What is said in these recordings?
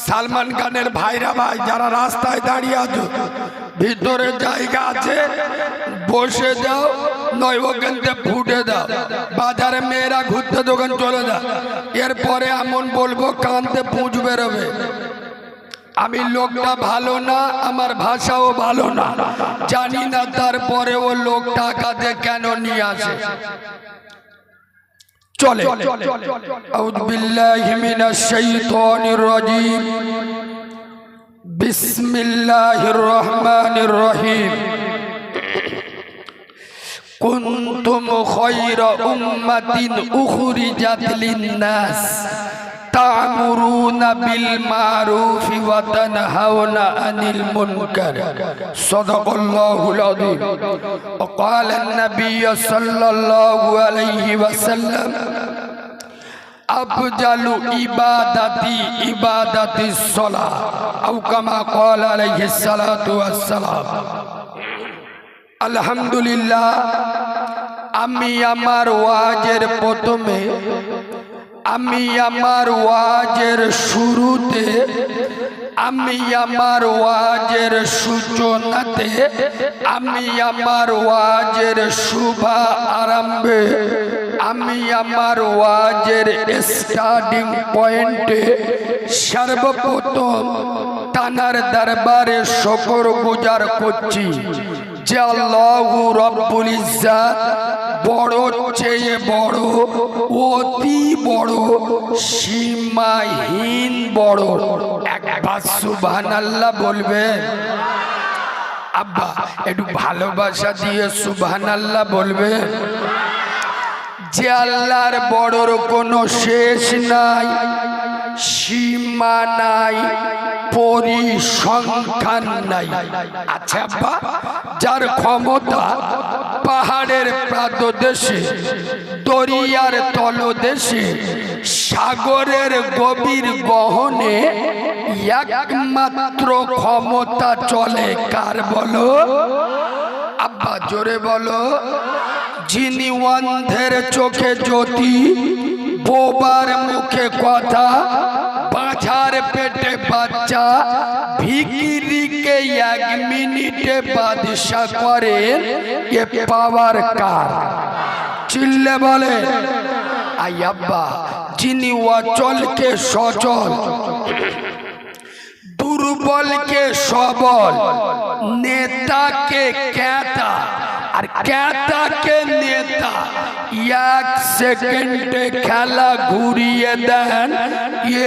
সালমান খানের ভাইরা ভাই যারা রাস্তায় দাঁড়িয়ে আছো, ভিতরে জায়গা আছে, বসে যাও, নয় ওখান থেকে ফুটে দাও। বাজারে মেয়েরা ঘুরতে দোকান চলে যাও। এরপরে এমন বলবো কানতে পুঁজ বেরোবে। আমি লোকটা ভালো না, আমার ভাষাও ভালো না, জানি না, তারপরে ও লোক টাকা দিয়ে কেন নিয়ে আসে। চলে আউযু বিল্লাহি মিনাশ শাইতানির রাজীম। বিসমিল্লাহির রহমানির রহিম। কুনতুম খায়রা উম্মাতিন উখরিজাত লিন-নাস তা'মুরুনা বিল মা'রুফি ওয়া তানহাউনা আনিল মুনকার। সাদাকাল্লাহুল আযীম। ওয়া ক্বালা আন-নাবিয়্যু সাল্লাল্লাহু আলাইহি ওয়াসাল্লাম আফজালু ইবাদাতি ইবাদাতিস সালাহ আও কামা ক্বালা আলাইহিস সালাতু ওয়াস সালাম। আলহামদুলিল্লাহ, আমি আমার ওয়াজের প্রথমে, আমি আমার ওয়াজের শুরুতে, আমি আমার ওয়াজের সূচনাতে, আমি আমার ওয়াজের শুভ আরম্ভে, আমি আমার ওয়াজের স্টার্টিং পয়েন্টে সর্বপ্রথম তানার দরবারে শুকর গুজার করছি যে আল্লাহু রাব্বুল ইজ্জাত বড় চেয়ে বড়, অতি বড়, সীমাহীন বড়। একবার সুবহানাল্লাহ বলবেন? আব্বা একটু ভালোবাসা দিয়ে সুবহানাল্লাহ বলবেন? যে আল্লাহর বড়র কোনো শেষ নাই, সীমা নাই, পরিসংখ্যান নাই। আচ্ছা আব্বা, যার ক্ষমতা পাহাড়ের প্রান্তদেশে, দরিয়ার তলদেশে, সাগরের গভীর গহনে একমাত্র ক্ষমতা চলে কার বলো? আব্বা জোরে বলো। যিনি অন্ধের চোখে জ্যোতি, বোবার মুখে কথা, বাছার পেটে বাচ্চা, ভিখিরিকে 1 মিনিটে বাদশা করেন, এ পাওয়ার কার? চিল্লে বলে। আই আব্বা, যিনি অচলকে সচল, দুর্বলকে সবল, নেতাকে ক্যাতা আর ক্যাতাকে নেতা, 1 সেকেন্ডে খেলা ঘুরিয়ে দেন,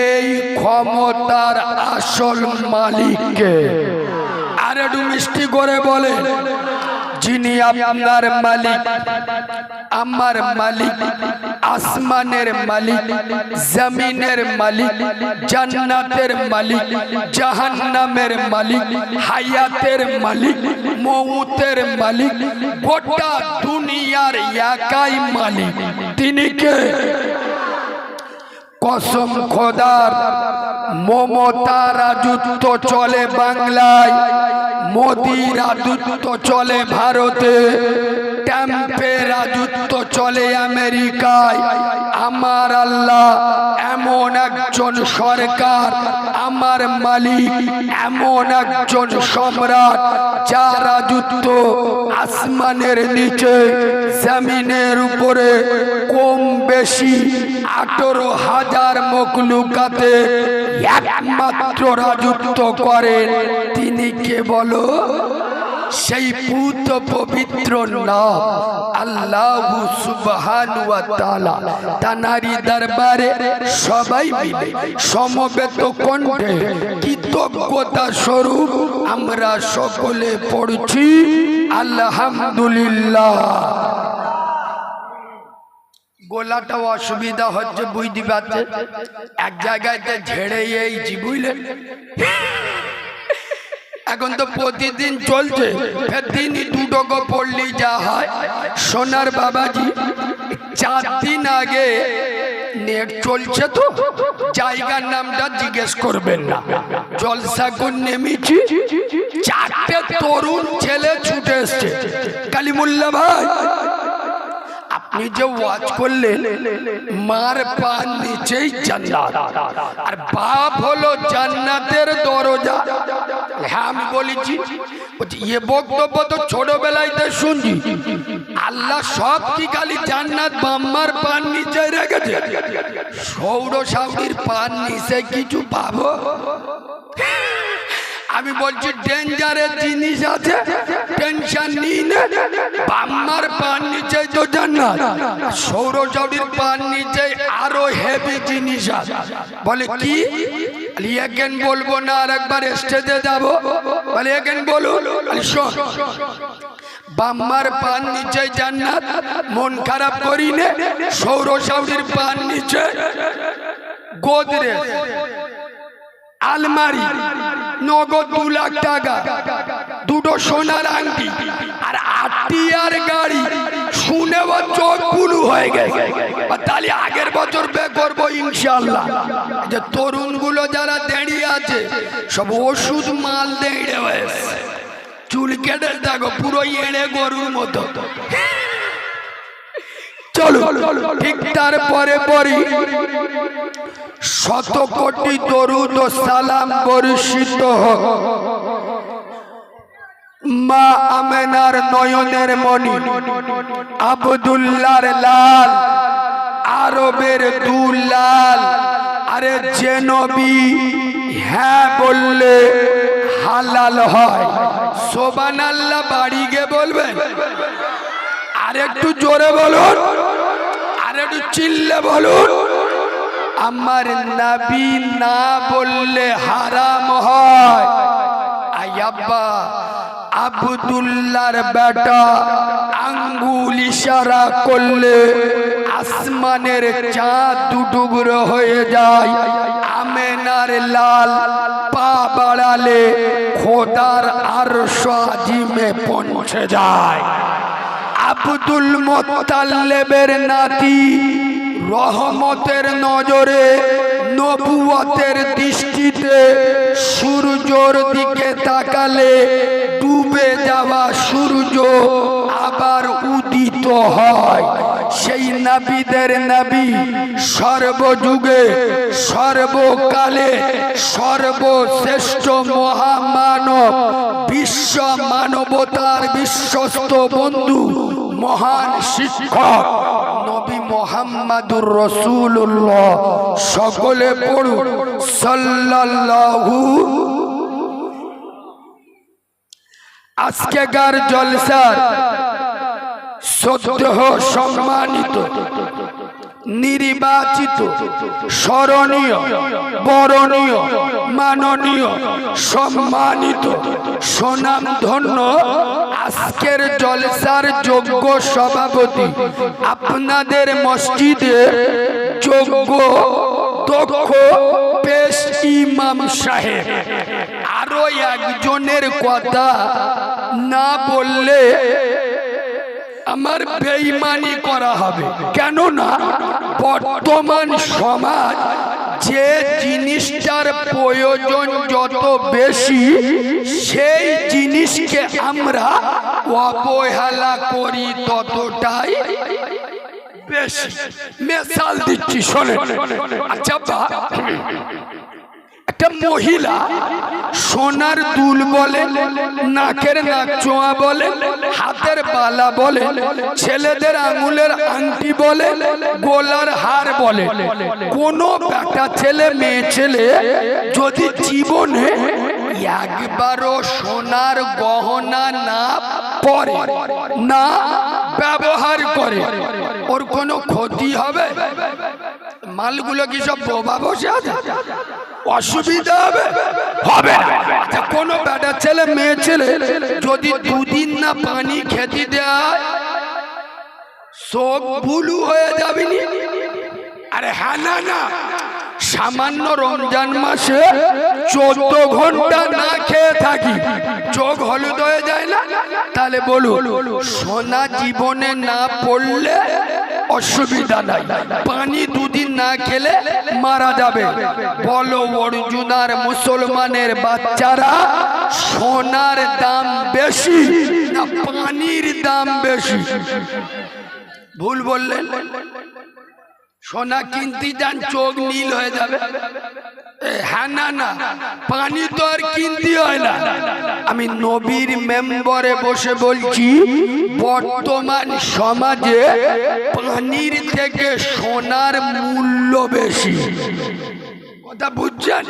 এই ক্ষমতার আসল মালিককে। আর একটু মিষ্টি করে বলে, যিনি আপনার মালিক, আমার মালিক, আসমানের মালিক, জমিনের মালিক, জান্নাতের মালিক, জাহান্নামের মালিক, হায়াতের মালিক, মউতের মালিক, গোটা দুনিয়ার একাই মালিক। তিনি কে? কসম খোদার, মমতা রাজত্ব চলে বাংলায়, মোদি রাজত্ব চলে ভারতে, ট্রাম্পের রাজত্ব চলে আমেরিকায়। আমার আল্লাহ এমন একজন সরকার, আমার মালিক এমন একজন সম্রাট, যার রাজত্ব আসমানের নিচে, জমিনের উপরে কম বেশি 18,000 মখলুকাতে একমাত্র রাজত্ব করেন। তিনি কে বলো? সেই পুত পবিত্র নাম আল্লাহু সুবহানাহু ওয়া তাআলা। তানারি দরবারে সবাই মিলে সমবেত কণ্ঠে কৃতজ্ঞতা স্বরূপ আমরা সকলে পড়ছি আলহামদুলিল্লাহ। গোলাটাও অসুবিধা হচ্ছে, বুঝতে পারছে, এক জায়গাতে ঝেড়ে এইছি, বুঝলেন? এখন তো প্রতিদিন চলছে, ফের দিনই 2 টাকা পড়লেই যা হয়। সোনার বাবাজি 4 দিন আগে নেট চলছে, তো জায়গার নামটা জিজ্ঞেস করবেন না, জলসা করে নেমেছি, 4টে তরুণ ছেলে ছুটে এসছে। কালিমুল্লাহ ভাই, আপনি যে ওয়াজ করলেন মার পার নিচেই জান্নাত, আর বাপ হলো জান্নাতের দরজা। হ্যাঁ আমি বলেছি, এ বক্তব্য তো ছোটবেলায় শুনছি। আল্লাহ সব কি খালি জান্নাত বাম্মার পান নিচে রেখেছে? সৌর সাউরির পান নিচে কিছু পাবো? আমি বলছি ডেঞ্জারের জিনিস আছে, টেনশন নিই না। বাম্মার পান নিচে তো জান্নাত, সৌর সাউরির পান নিচে আরো হেভি জিনিস আছে। বলে কি? এখান বলবো না, আর একবার স্টেজে যাবো। বলে এখান বলুন। শোন, বাম্মার পান নিচে জান্নাত, মন খারাপ করি নে। সৌর সাউরির পান নিচে গোদরেজ, আলমারি, নগদ 2 লাখ টাকা, 2টো সোনার আংটি, আর 8টি আর গাড়ি। শুনে ও চোখ বুলু হয়ে গেছে। তাহলে আগের বছর বে করবো ইনশাআল্লাহ। যে তরুণগুলো যারা দাঁড়িয়ে আছে সব ওষুধ মাল দেড়ে হয়েছে, চুল কেটে দেখো পুরো এড়ে গরুর মতো। চলো ঠিক তারপরে পরে 100 কোটি দরুদ ও সালাম বর্ষিত হোক মা আমেনার নয়নের মণি, আব্দুল্লাহর লাল, আরবের দুলাল। আরে যে নবী হ্যাঁ বললে হালাল হয়। সুবহানাল্লাহ বাড়ি গিয়ে বলবেন। আর একটু জোরে বলুন, আর একটু চিল্লে বলুন। আমার নবী না বললে হারাম হয়। আব্বা আব্দুল্লাহর বেটা আঙ্গুল ইশারা করলে আসমানের চাঁদ 2 টুকরো হয়ে যায়। আমেনার লাল পা বাড়ালে খোদার আরশ আজিমে পৌঁছে যায়। আব্দুল মুত্তালিবের নাতি রহমতের নজরে নবুয়তের দৃষ্টিতে সূর্যর দিকে তাকালে ডুবে যাওয়া সূর্য আবার উদিত হয়। সেই নবীদের নবী, সর্বযুগে সর্বকালে সর্বশ্রেষ্ঠ মহামানব, বিশ্ব মানবতার বিশ্বস্ত বন্ধু, মহান শিক্ষক নবী মুহাম্মদুর রাসূলুল্লাহ। সকলে পড়ুন সাল্লাল্লাহু। আজকেকার জলসার শ্রদ্ধেয় সম্মানিত নির্বাচিত স্মরণীয় বরণীয় মাননীয় সম্মানিত সুনামধন্য আজকের জলসার যোগ্য সভাপতি, আপনাদের মসজিদে যোগ্য দক্ষ পেশ ইমাম সাহেব। আরো একজনের কথা না বললে আমার বেঈমানি করা হবে। কেননা বর্তমান সমাজ যে জিনিসটার প্রয়োজন যত বেশি, সেই জিনিসকে আমরা অবহেলা করি ততটাই বেশি। মিসাল দিচ্ছি, শোনেন। আচ্ছা, একটা মহিলা সোনার দুল বলে, নাকের নাকচোয়া বলে, হাতের বালা বলে, ছেলেদের আঙুলের আংটি বলে, গলার হার বলে, কোন একটা ছেলে মেয়ে ছেলে যদি জীবনে একবারও সোনার গহনা না পরে, না ব্যবহার করে, ওর কোনো ক্ষতি হবে? মালগুলো কি সব বোবা বসে আছে? অসুবিধা হবে? হবে না। আচ্ছা, কোনো বেটা ছেলে মেয়ে ছেলে যদি 2 দিন না পানি খেতে দেয়, চোখ বুলু হয়ে যাবে নি? আরে হ্যাঁ না না, সামান্য রমজান মাসে 14 ঘন্টা না খেয়ে থাকি, চোখ হলুদ হয়ে যায় না? তাহলে বলুন, সোনা জীবনে না পড়লে অসুবিধা নাই, পানি 2 দিন না খেলে মারা যাবে। বলো অর্জুনার মুসলমানের বাচ্চারা, সোনার দাম বেশি না পানির দাম বেশি? ভুল বললেন। সোনা কিনতে যান চোখ নীল হয়ে যাবে। হ্যাঁ না না, পানি তো আর কিনতে হয় না। আমি নবীর মেম্বরে বসে বলছি, বর্তমান সমাজে পানির থেকে সোনার মূল্য বেশি। কথা বুঝছেন?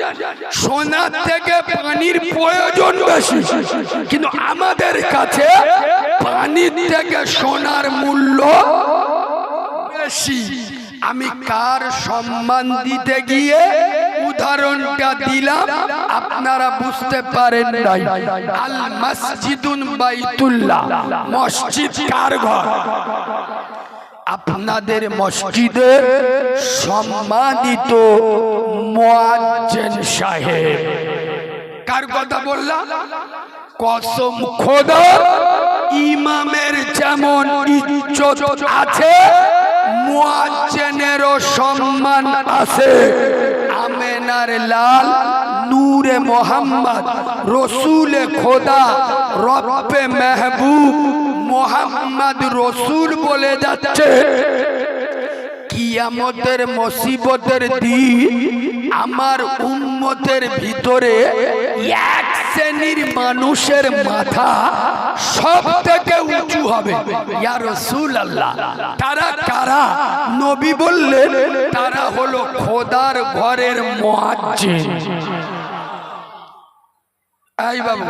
সোনার থেকে পানির প্রয়োজন বেশি, কিন্তু আমাদের কাছে পানির থেকে সোনার মূল্য বেশি। আমি কার সম্মান দিতে গিয়ে উদাহরণটা দিলাম আপনারা বুঝতে পারেন নাই। আল মসজিদুন বাইতুল্লাহ, মসজিদ কার ঘর? আপনাদের মসজিদের সম্মানিত মুয়াজ্জিন সাহেব। কার কথা বললাম? কসম খোদার, ইমামের যেমন ইজ্জত আছে মুয়াজ্জিনেরও সম্মান আছে। আমেনার লাল নূরে মোহাম্মদ রসুলে খোদা রব্বে মেহবুব মোহাম্মদ রসুল বলে যাচ্ছে, কিয়ামতের মুসিবতের দিন আমার উম্মতের ভিতরে এক শ্রেণীর মানুষের মাথা সব থেকে উঁচু হবে। ইয়া রাসূলুল্লাহ, তারা কারা? নবী বললেন, তারা হলো খোদার ঘরের মুয়াজ্জিন। এই বাবু,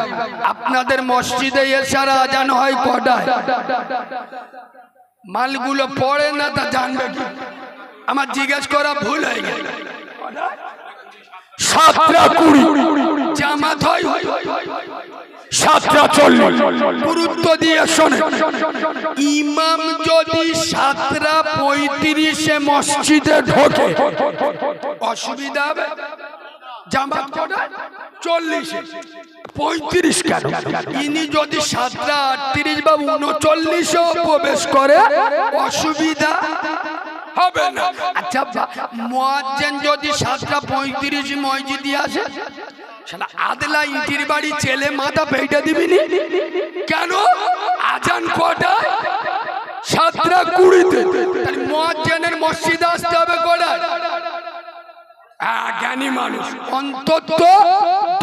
আপনাদের মসজিদে এশার আজান হয় কটায়? মালগুলো পড়ে না তা জানবে কি? আমার জিজ্ঞেস করা ভুল হয়ে গেল। 7:20 জামাত হয় 7:40। গুরুত্ব দিয়ে শোনে, ইমাম যদি 7:35 মসজিদে ঢোকে অসুবিধা হবে? জামাত কটায়? 40। 35 কেন? ইনি যদি 7:38 বা 39 প্রবেশ করে অসুবিধা হবে না। আচ্ছা, মুয়াজ্জিন যদি 7:35 মসজিদে আসে, শালা আদলা ইটির বাড়ি ছেলে মাথা পেইটা দিবিনি কেন? আজান কটায়? 7:20। তাহলে মুয়াজ্জিনের মসজিদে আসতে হবে কটায়? জ্ঞানী মানুষ অন্তত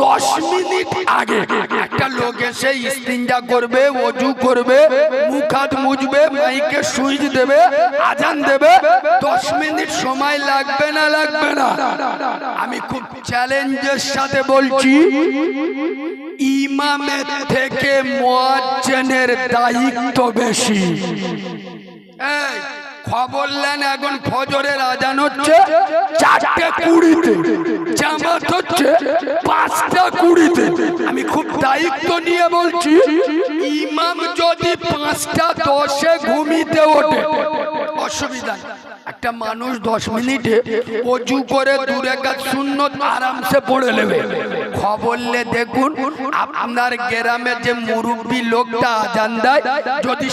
10 মিনিট আগে। একটা লোক এসে ইস্তিনজা করবে, ওযু করবে, মুখ হাত মুছবে, মাইকে সুইচ দেবে, আজান দেবে, 10 মিনিট সময় লাগবে না? লাগবে না? আমি খুব চ্যালেঞ্জের সাথে বলছি, ইমামের থেকে মুয়াজ্জিনের দায়িত্ব বেশি। এই খবর নেন, এখন ফজরের আজান হচ্ছে 4:20, জামাত হচ্ছে 5:20। আমি খুব দায়িত্ব নিয়ে বলছি, ইমাম যদি 5:10 ঘুমিতে ওঠে অসুবিধা। একটা মানুষ 10 মিনিটে ওযু করে 2 রাকাত সুন্নত আরামসে পড়ে নেবে। খবর লে দেখুন, আপনার গ্রামে যে মুরব্বী লোকটা আজান দেয়, যদি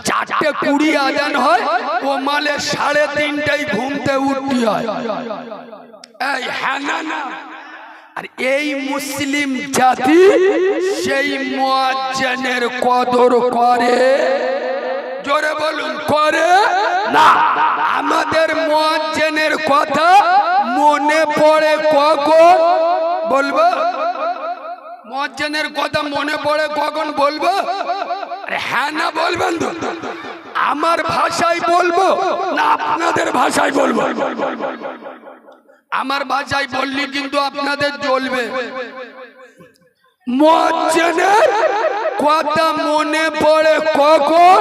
4:20 আজান হয়, ও মালে 3:30টায় ঘুমতে উঠতে হয়। এই হ্যাঁ না না? আর এই মুসলিম জাতি সেই মুয়াজ্জিনের কদর করে? জোরে বলুন, করে না? আমাদের মুয়াজ্জিনের কথা মনে পড়ে কখন বলবো? মুয়াজ্জিনের কথা মনে পড়ে কখন বলবো? হ্যাঁ না বলবেন তো? আমার ভাষায় বলবো না আপনাদের ভাষায় বলবো? আমার ভাষায় বললি কিন্তু আপনাদের জ্বলবে। মুয়াজ্জিনের কথা মনে পড়ে কখন?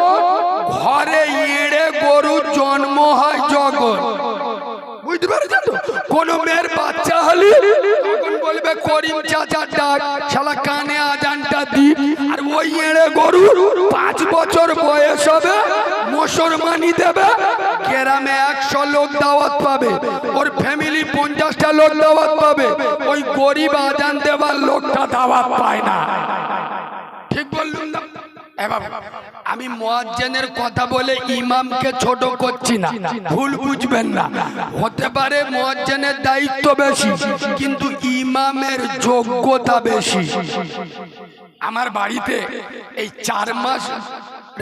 ঘরে এড়ে গরু জন্ম হয় যখন। বুঝতে পেরেছেন তো? কোন মেয়ের বাচ্চা হলে তখন বলবে করিম চাচার ডাক, শালা কানে আজানটা দি। আর ওই এড়ে গরু 5 বছর বয়স হবে, মুসলমানি দেবে, গ্রামে 100 লোক দাওয়াত পাবে, ওর ফ্যামিলি 50টা লোক দাওয়াত পাবে, ওই গরিব আজান দেবার লোকটা দাওয়াত পায় না। ঠিক বললুম না? আমি মুয়াজ্জিনের কথা বলে ইমামকে ছোট করছি না, ভুল বুঝবেন না। হতে পারে মুয়াজ্জিনের দায়িত্ব বেশি, কিন্তু ইমামের যোগ্যতা বেশি। আমার বাড়িতে এই 4 মাস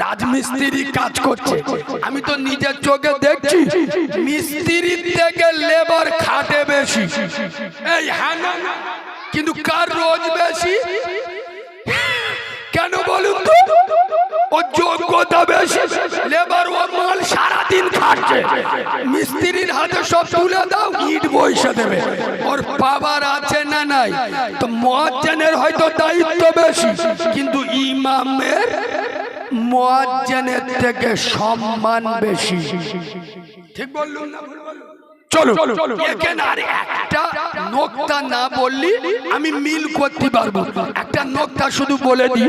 রাজমিস্ত্রি কাজ করছে, আমি তো নিজের চোখে দেখছি মিস্ত্রির থেকে লেবার খাটে বেশি। এই হ্যাঁ না, কিন্তু কার রোজ বেশি? কেন বলুন তো? ও যোগ্যতা বেশি, লেবার ও মাল সারাদিন খাটছে, মিস্ত্রির হাতে সব তুলে দাও, ইট বইসে দেবে। ওর পাওয়ার আছে না নাই? তো মুয়াজ্জিনের হয়তো দায়িত্ব বেশি, কিন্তু ইমামের মুয়াজ্জিনের থেকে সম্মান বেশি। ঠিক বললুম না? চলো এখানে আর একটা নোকতা না বললি আমি মিল করতে পারবো। একটা নোকতা শুধু বলে দিই,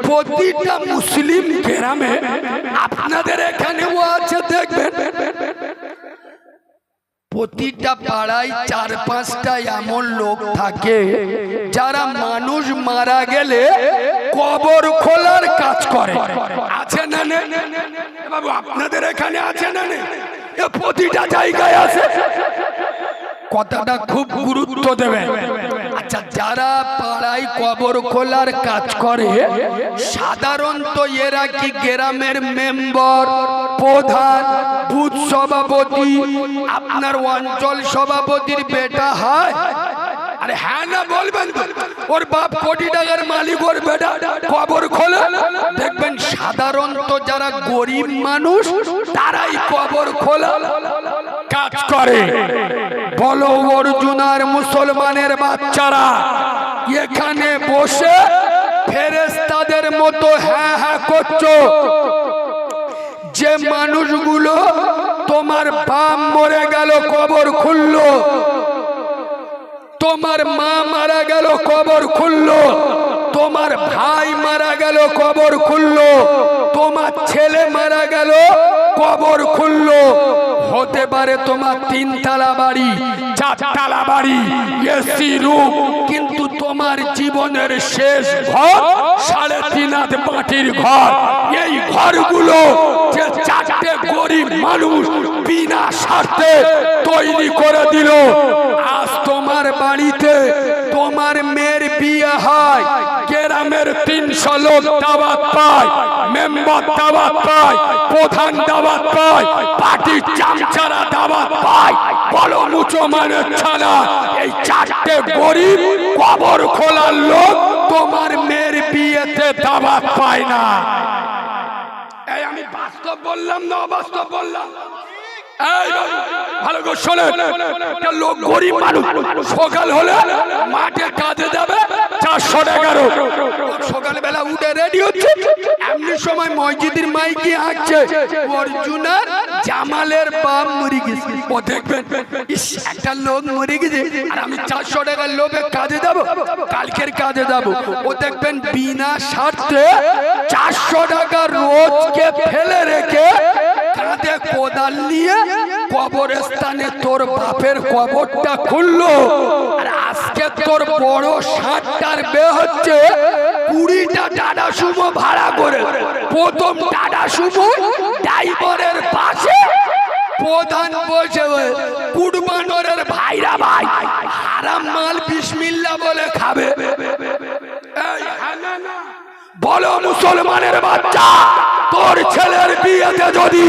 প্রতিটা মুসলিম গ্রামে, আপনাদের এখানেও আছে দেখবেন, প্রতিটা পাড়ায় 4-5টা এমন লোক থাকে যারা মানুষ মারা গেলে কবর খোলার কাজ করে। আছে না? বাবু আপনাদের এখানে আছে না? প্রতিটা জায়গায় আছে। কথাটা খুব গুরুত্ব দেবেন। আচ্ছা, যারা পাড়ায় কবর খোলার কাজ করে সাধারণত এরা কি গ্রামের মেম্বার, প্রধান, বুথ সভাপতি, আপনার অঞ্চল সভাপতির বেটা হয়? আরে হ্যাঁ না বলবেন তো? ওর বাপ কোটি টাকার মালিক, ওর বেটা কবর খোলে। দেখবেন সাধারণত যারা গরিব মানুষ তারাই কবর খোলা কাজ করে। বলো অর্জুনার মুসলমানের বাচ্চারা এখানে বসে ফেরেশতাদের মতো হ্যাঁ হ্যাঁ করছো। যে মানুষগুলো তোমার বাপ মরে গেল কবর খুললো, তোমার মা মারা গেল কবর খুললো, তোমার ভাই মারা গেল কবর খুললো, তোমার ছেলে মারা গেল কবর খুললো। হতে পারে তোমার 3 তলা বাড়ি, 4 তলা বাড়ি, এসি রুম, কিন্তু তোমার জীবনের শেষ ঘর 3.5 হাত মাটির ঘর। এই ঘরগুলো যে 4টে গরিব মানুষ বিনা স্বার্থে তৈরি করে দিল। আজ তোমার বাড়িতে তোমার মেয়ের বিয়ে হয়, গ্রামের 300 লোক দাওয়াত পায়, মেম্বার দাওয়াত পায়, প্রধান দাওয়াত পায়, পার্টির চামচারা দাওয়াত পায়। বলো মুসলমানের ছানা, এই 4টে গরিব কবর খোলার লোক তোমার মেয়ের বিয়েতে দাওয়াত পায় না। এই আমি বাস্তব বললাম না অবাস্তব বললাম? ভালো করে শোনেন, একটা লোক গরিব মানুষ সকাল হলে মাঠে কাজে যাবে, 400 টাকার সকালবেলা উঠে রেডি হচ্ছে, এমনি সময় মসজিদের মাইকে হাঁকছে অর্জুনার জামালের বাপ মরে গেছে। ও দেখবেন একটা লোক মরে গেছে আর আমি 400 টাকার লোভে কাজে যাব, কালকের কাজে যাব। ও দেখবেন বিনা স্বার্থে 400 টাকা রোজকে ফেলে রেখে কাঁধে কোদাল নিয়ে কবরস্থানে তোর বাপের কবরটা খুললো। আর আজকে তোর বড় 60টার বে হচ্ছে, 20টা টাটা সুমো ভাড়া করে, প্রথম টাটা সুমো ড্রাইভারের পাশে প্রধান বসে কুরবানোরের ভাইরা ভাই হারাম মাল বিসমিল্লাহ বলে খাবে। বলো মুসলমানের বাচ্চা, তোর ছেলের বিয়েতে যদি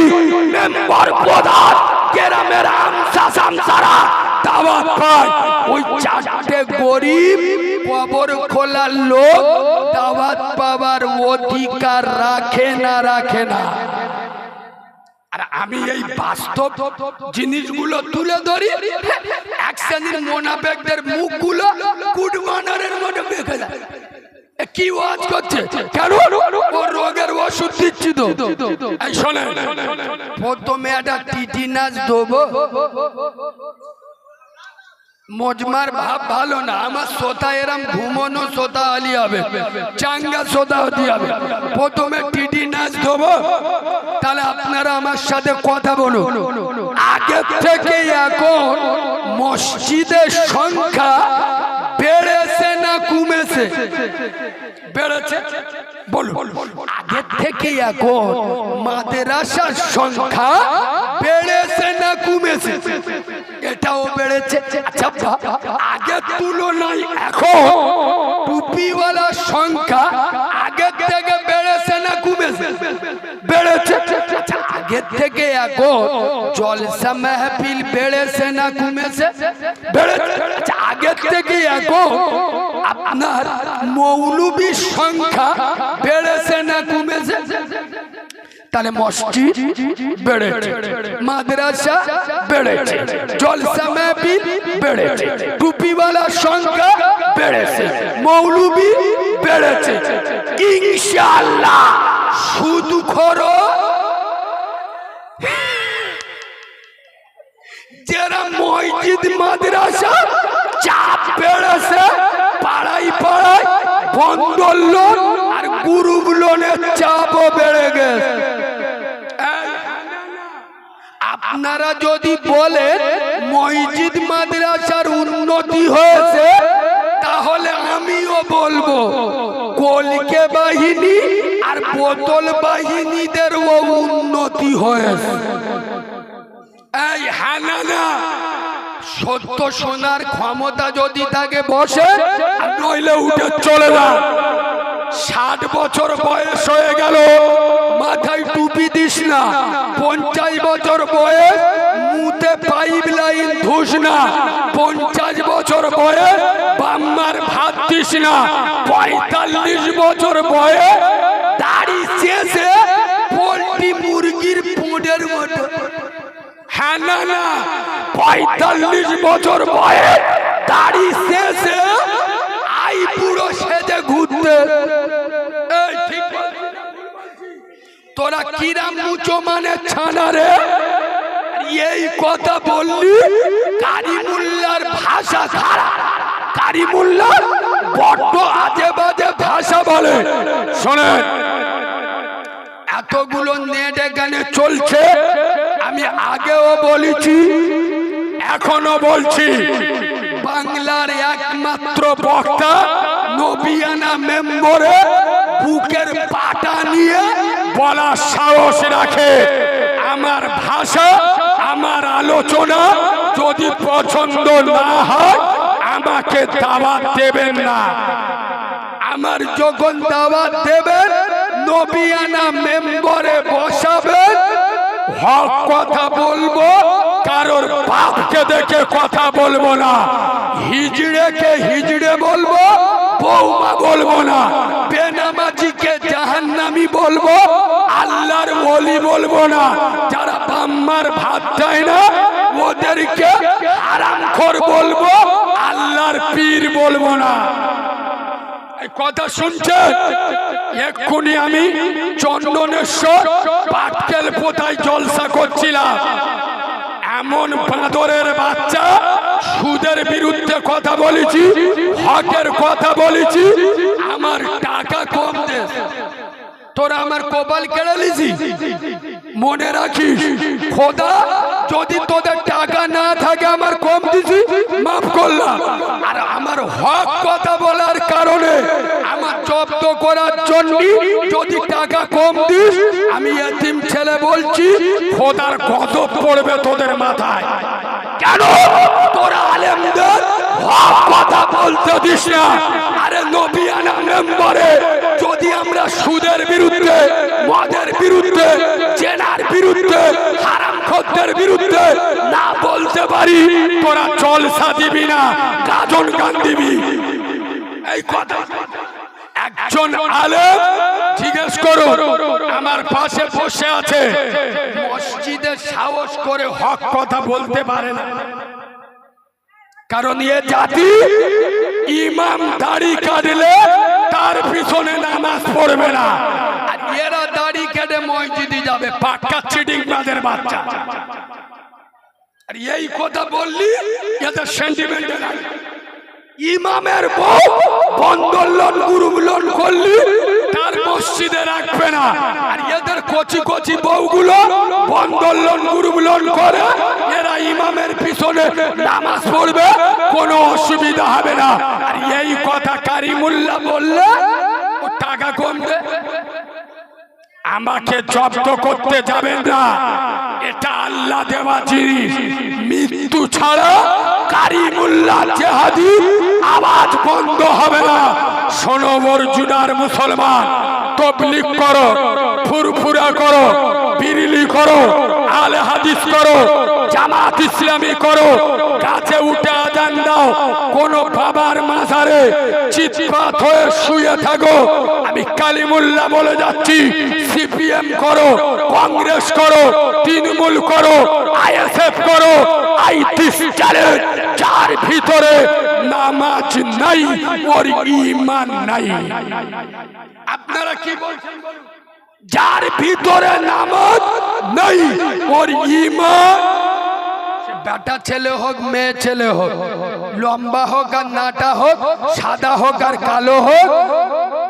মেম্বার, প্রধান, গ্রামের আমসা সামসারা দাওয়াত পায়, ওই 4টে গরিব কবর খোলার লোক দাওয়াত পাওয়ার অধিকার রাখে না? রাখে না? আর আমি এই বাস্তব জিনিসগুলো তুলে ধরি, এক শ্রেণীর মোনাফেকদের মুখগুলো কুটমানারের মতো বেঁকে যায়। কি ওয়াজ করছে? কেন? ও রোগের ওষুধ দিচ্ছি তো। এই শোনেন, প্রথমে একটা টিটিনাস দেবো। মজমার ভাব ভালো না, আমার সোতা এরম ঘুমনো সোতা আলি হবে, চাঙ্গা সোতা হতে হবে। প্রথমে টিটিনাস দেবো, তাহলে আপনারা আমার সাথে কথা বলুন। আগে থেকে এখন মসজিদের সংখ্যা বেড়েছে না কমেছে? বেড়েছে। বলুন, আগে থেকে এখন মাদ্রাসার সংখ্যা বেড়েছে না কমেছে? এটাও বেড়েছে। আচ্ছা, আগের তুলনায় এখন টুপিওয়ালার সংখ্যা আগের থেকে বেড়েছে না কমেছে? বেড়েছে। আচ্ছা, আগের থেকে এখন জলসা মাহফিল বেড়েছে না কমেছে? বেড়েছে। আচ্ছা, আগের থেকে এখন আপনার মৌলবীর সংখ্যা বেড়েছে না কমেছে? তাহলে মসজিদ বেড়েছে, মাদ্রাসা বেড়েছে, জলসা মাহফিল বেড়েছে, টুপিওয়ালার সংখ্যা বেড়েছে, মৌলবী বেড়েছে। ইনশাআল্লাহ সুদখোরও যারা মসজিদ মাদ্রাসা চাপ বেড়েছে, পাড়ায় পাড়ায় বন্ধন লোন আর গ্রুপ লোনের চাপও বেড়ে গেছে। আপনারা যদি বলেন মসজিদ মাদ্রাসার উন্নতি হয়েছে, তাহলে আমিও বলবো কলকে বাহিনী আর বোতল বাহিনীদেরও উন্নতি হয়েছে। এই হানানা সত্য শোনার ক্ষমতা যদি থাকে বসে, আর নইলে উঠে চলে যা। 60 বছর বয়স হয়ে গেল, মাথায় টুপি দিস না। 50 বছর বয়স, মুতে পাইপ লাইন ধুস না। 50 বছর বয়স, বাম্মার ভাত দিস না। 45 বছর বয়স, দাড়ি শেষে পোল্ট্রি মুরগির পুঁডের মতো। হ্যাঁ না না, 45 বছর বয়স, দাড়ি শেষে আই পুরো সেজে ঘুরতে। তোরা কিরাম মুচো মানে ছানা রে, এই কথা বললি? কারিমুল্লার ভাষা খারাপ, কারিমুল্লার বড্ড আজে বাজে ভাষা বলে। শোনেন, এতগুলো নেট এখানে চলছে, আমি আগেও বলেছি এখনো বলছি, বাংলার একমাত্র বক্তা নবিয়ানা মেম্বরে বুকের পাটা নিয়ে বলার সাহস রাখে। আমার ভাষা, আমার আলোচনা যদি পছন্দ না হয় আমাকে দাওয়াত দেবেন না। আমার যখন দাওয়াত দেবেন, নবিয়ানা মেম্বরে বসাবেন, হক কথা বলবো, কারোর বাপকে দেখে কথা বলবো না। হিজড়েকে হিজড়ে বলবো, বৌমা বলবো না। বেনামাজিকে জাহান্নামী বলবো, আল্লাহর ওলি বলবো না। যারা বাম্মার ভাত দেয় না ওদেরকে হারামখোর বলবো, আল্লাহর পীর বলবো না। কথা শুনছেন? এক্ষুনি আমি চন্দনেশ্বর পাটকেল পোতায় জলসা করছিলাম। এমন বাঁদরের বাচ্চা, সুদের বিরুদ্ধে কথা বলেছি, হকের কথা বলেছি, আমার টাকা কম দে। তোরা আমার কপাল কেড়ে লিছি, মনে রাখিস খোদা যদি তোদের টাকা না থাকে আমার কম দিছি, মাফ করলাম। আর আমার হক কথা বলার কারণে আমার জব্দ করার জন্য যদি টাকা কম দিস, আমি এতিম ছেলে বলছি, খোদার গজব পড়বে তোদের মাথায়। কেন? তোরা আলেমদের হক কথা বলতে দিস না। আরে নবিয়ানা মেম্বরে যদি আমরা সুদের বিরুদ্ধে, মদের বিরুদ্ধে, জেনার বিরুদ্ধে, হারামখোরদের বিরুদ্ধে না বলতে পারি, তোরা জলসা দিবি না, গাজন গান দিবি। এই কথা একজন আলেম জিজ্ঞেস করো, আমার পাশে বসে আছে, মসজিদে সাহস করে হক কথা বলতে পারে না। কারণ এ জাতি ইমাম দাড়ি কাটলে তার পিছনে নামাজ পড়বে না, আর এরা দাড়ি কেটে মসজিদে যাবে, পাক্কা চিটিং বাজের বাচ্চা। আর এই কথা বললি এদের সেন্টিমেন্ট লাগে। ইমামের বউ বন্ধন লোন, গ্রুপ লোন করলি তার মসজিদে রাখবে না, আর এদের কচি কচি বউগুলো বন্ধন লোন, গ্রুপ লোন করে এরা ইমামের পিছনে নামাজ পড়বে, কোনো অসুবিধা হবে না। আর এই কথা কারিমুল্লাহ বললে ও টাকা কমবে। আমাকে জব্দ করতে যাবেন না, এটা আল্লাহ দেওয়া জিনিস। মৃত্যু ছাড়া কারিমুল্লাহ জেহাদি আবার আজ বন্ধ হবে না। শোনো অর্জুনার মুসলমান, তবলিগ করো, ফুরফুরা করো, বিরিলি করো, আলে হাদিস করো, জামাত ইসলামী করো, গাছে উঠে আজান দাও, কোন বাবার মাজারে চিৎপাত হয়ে শুয়ে থাকো। আমি কালিমুল্লাহ বলে যাচ্ছি, সিপিএম করো, কংগ্রেস করো, তৃণমূল করো, আইএসএফ করো, আইটিস চ্যালেঞ্জ, যার ভিতরে নামাজ নাই ওর ঈমান নাই। আপনারা কি বলছেন? যার ভিতরে নামাজ নাই ওর ঈমান, বেটা ছেলে হোক মেয়ে ছেলে হোক, লম্বা হোক আর নাটা হোক, সাদা হোক আর কালো হোক,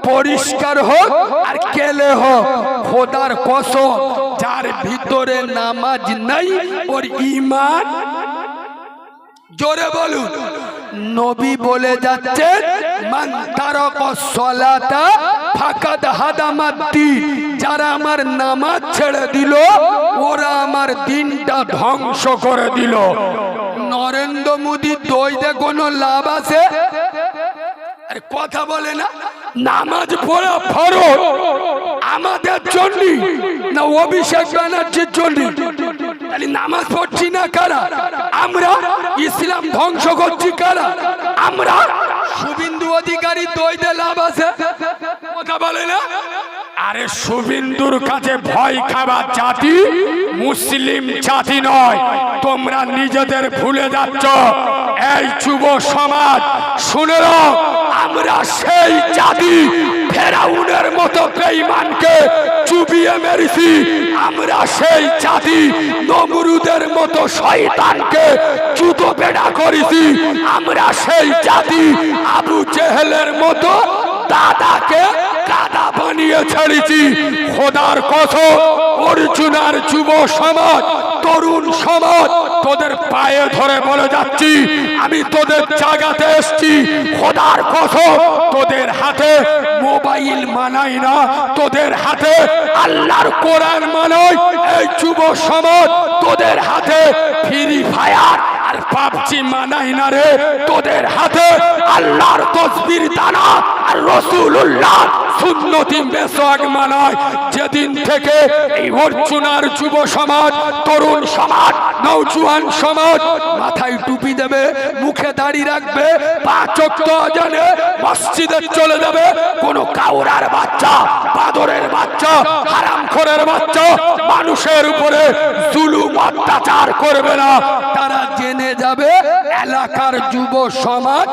পরিষ্কার হোক আর কেলে হোক, খোদার কসম যার ভিতরে নামাজ নাই ওর ঈমান। জোরে বলুন। নবী বলে যাচ্ছেন, মান তারাকা সলাতা ফাকাদ হাদামাদ্দিন, যারা আমার নামাজ ছেড়ে দিল ওরা আমার দিনটা ধ্বংস করে দিল। নরেন্দ্র মোদী দইতে কোনো লাভ আছে? আরে কথা বলে না। নামাজ পড়া ফরজ আমাদের জন্য না অভিষেক ব্যানার্জির জন্য? তাহলে নামাজ পড়ছি না কারা? আমরা। ইসলাম ধ্বংস করছি কারা? আমরা। শুভেন্দু অধিকারী দইতে লাভ আছে? কথা বলে না। আরে শুভেন্দুর কাছে ভয় খাবার জাতি মুসলিম জাতি নয়, তোমরা নিজেদের ভুলে যাচ্ছ। এই যুব সমাজ শুনে নাও, আমরা সেই জাতি ফেরাউনের মতো বেঈমানকে চুবিয়ে মেরেছি, আমরা সেই জাতি নমরুদের মতো শয়তানকে জুতো পেটা করেছি, আমরা সেই জাতি আবু জেহেলের মতো দাদাকে কাদা বানিয়ে ছেড়েছি। খোদার কসম, অর্জুনার যুব সমাজ, তরুণ সমাজ, তোদের পায়ে ধরে বলে যাচ্ছি, আমি তোদের জাগাতে এসছি। খোদার কসম, তোদের হাতে মোবাইল মানাই না, তোদের হাতে আল্লাহর কোরআন মানাই। এই যুব সমাজ, তোদের হাতে ফ্রি ফায়ার আর পাবজি মানাই না রে, তোদের হাতে আল্লাহর তসবির দানা আর রাসূলুল্লাহ সুন্নতি মেসওয়াক মানায়। যেদিন থেকে এই অর্জুনার যুব সমাজ, তরুণ সমাজ, নওজোয়ান সমাজ মাথায় টুপি দেবে, মুখে দাড়ি রাখবে, 5 ওয়াক্ত আজানে মসজিদে চলে যাবে, কোন কাউরার বাচ্চা, বাদরের বাচ্চা, হারামখোরের বাচ্চা মানুষের উপরে জুলুম অত্যাচার করবে না। তারা জেনে যাবে এলাকার যুব সমাজ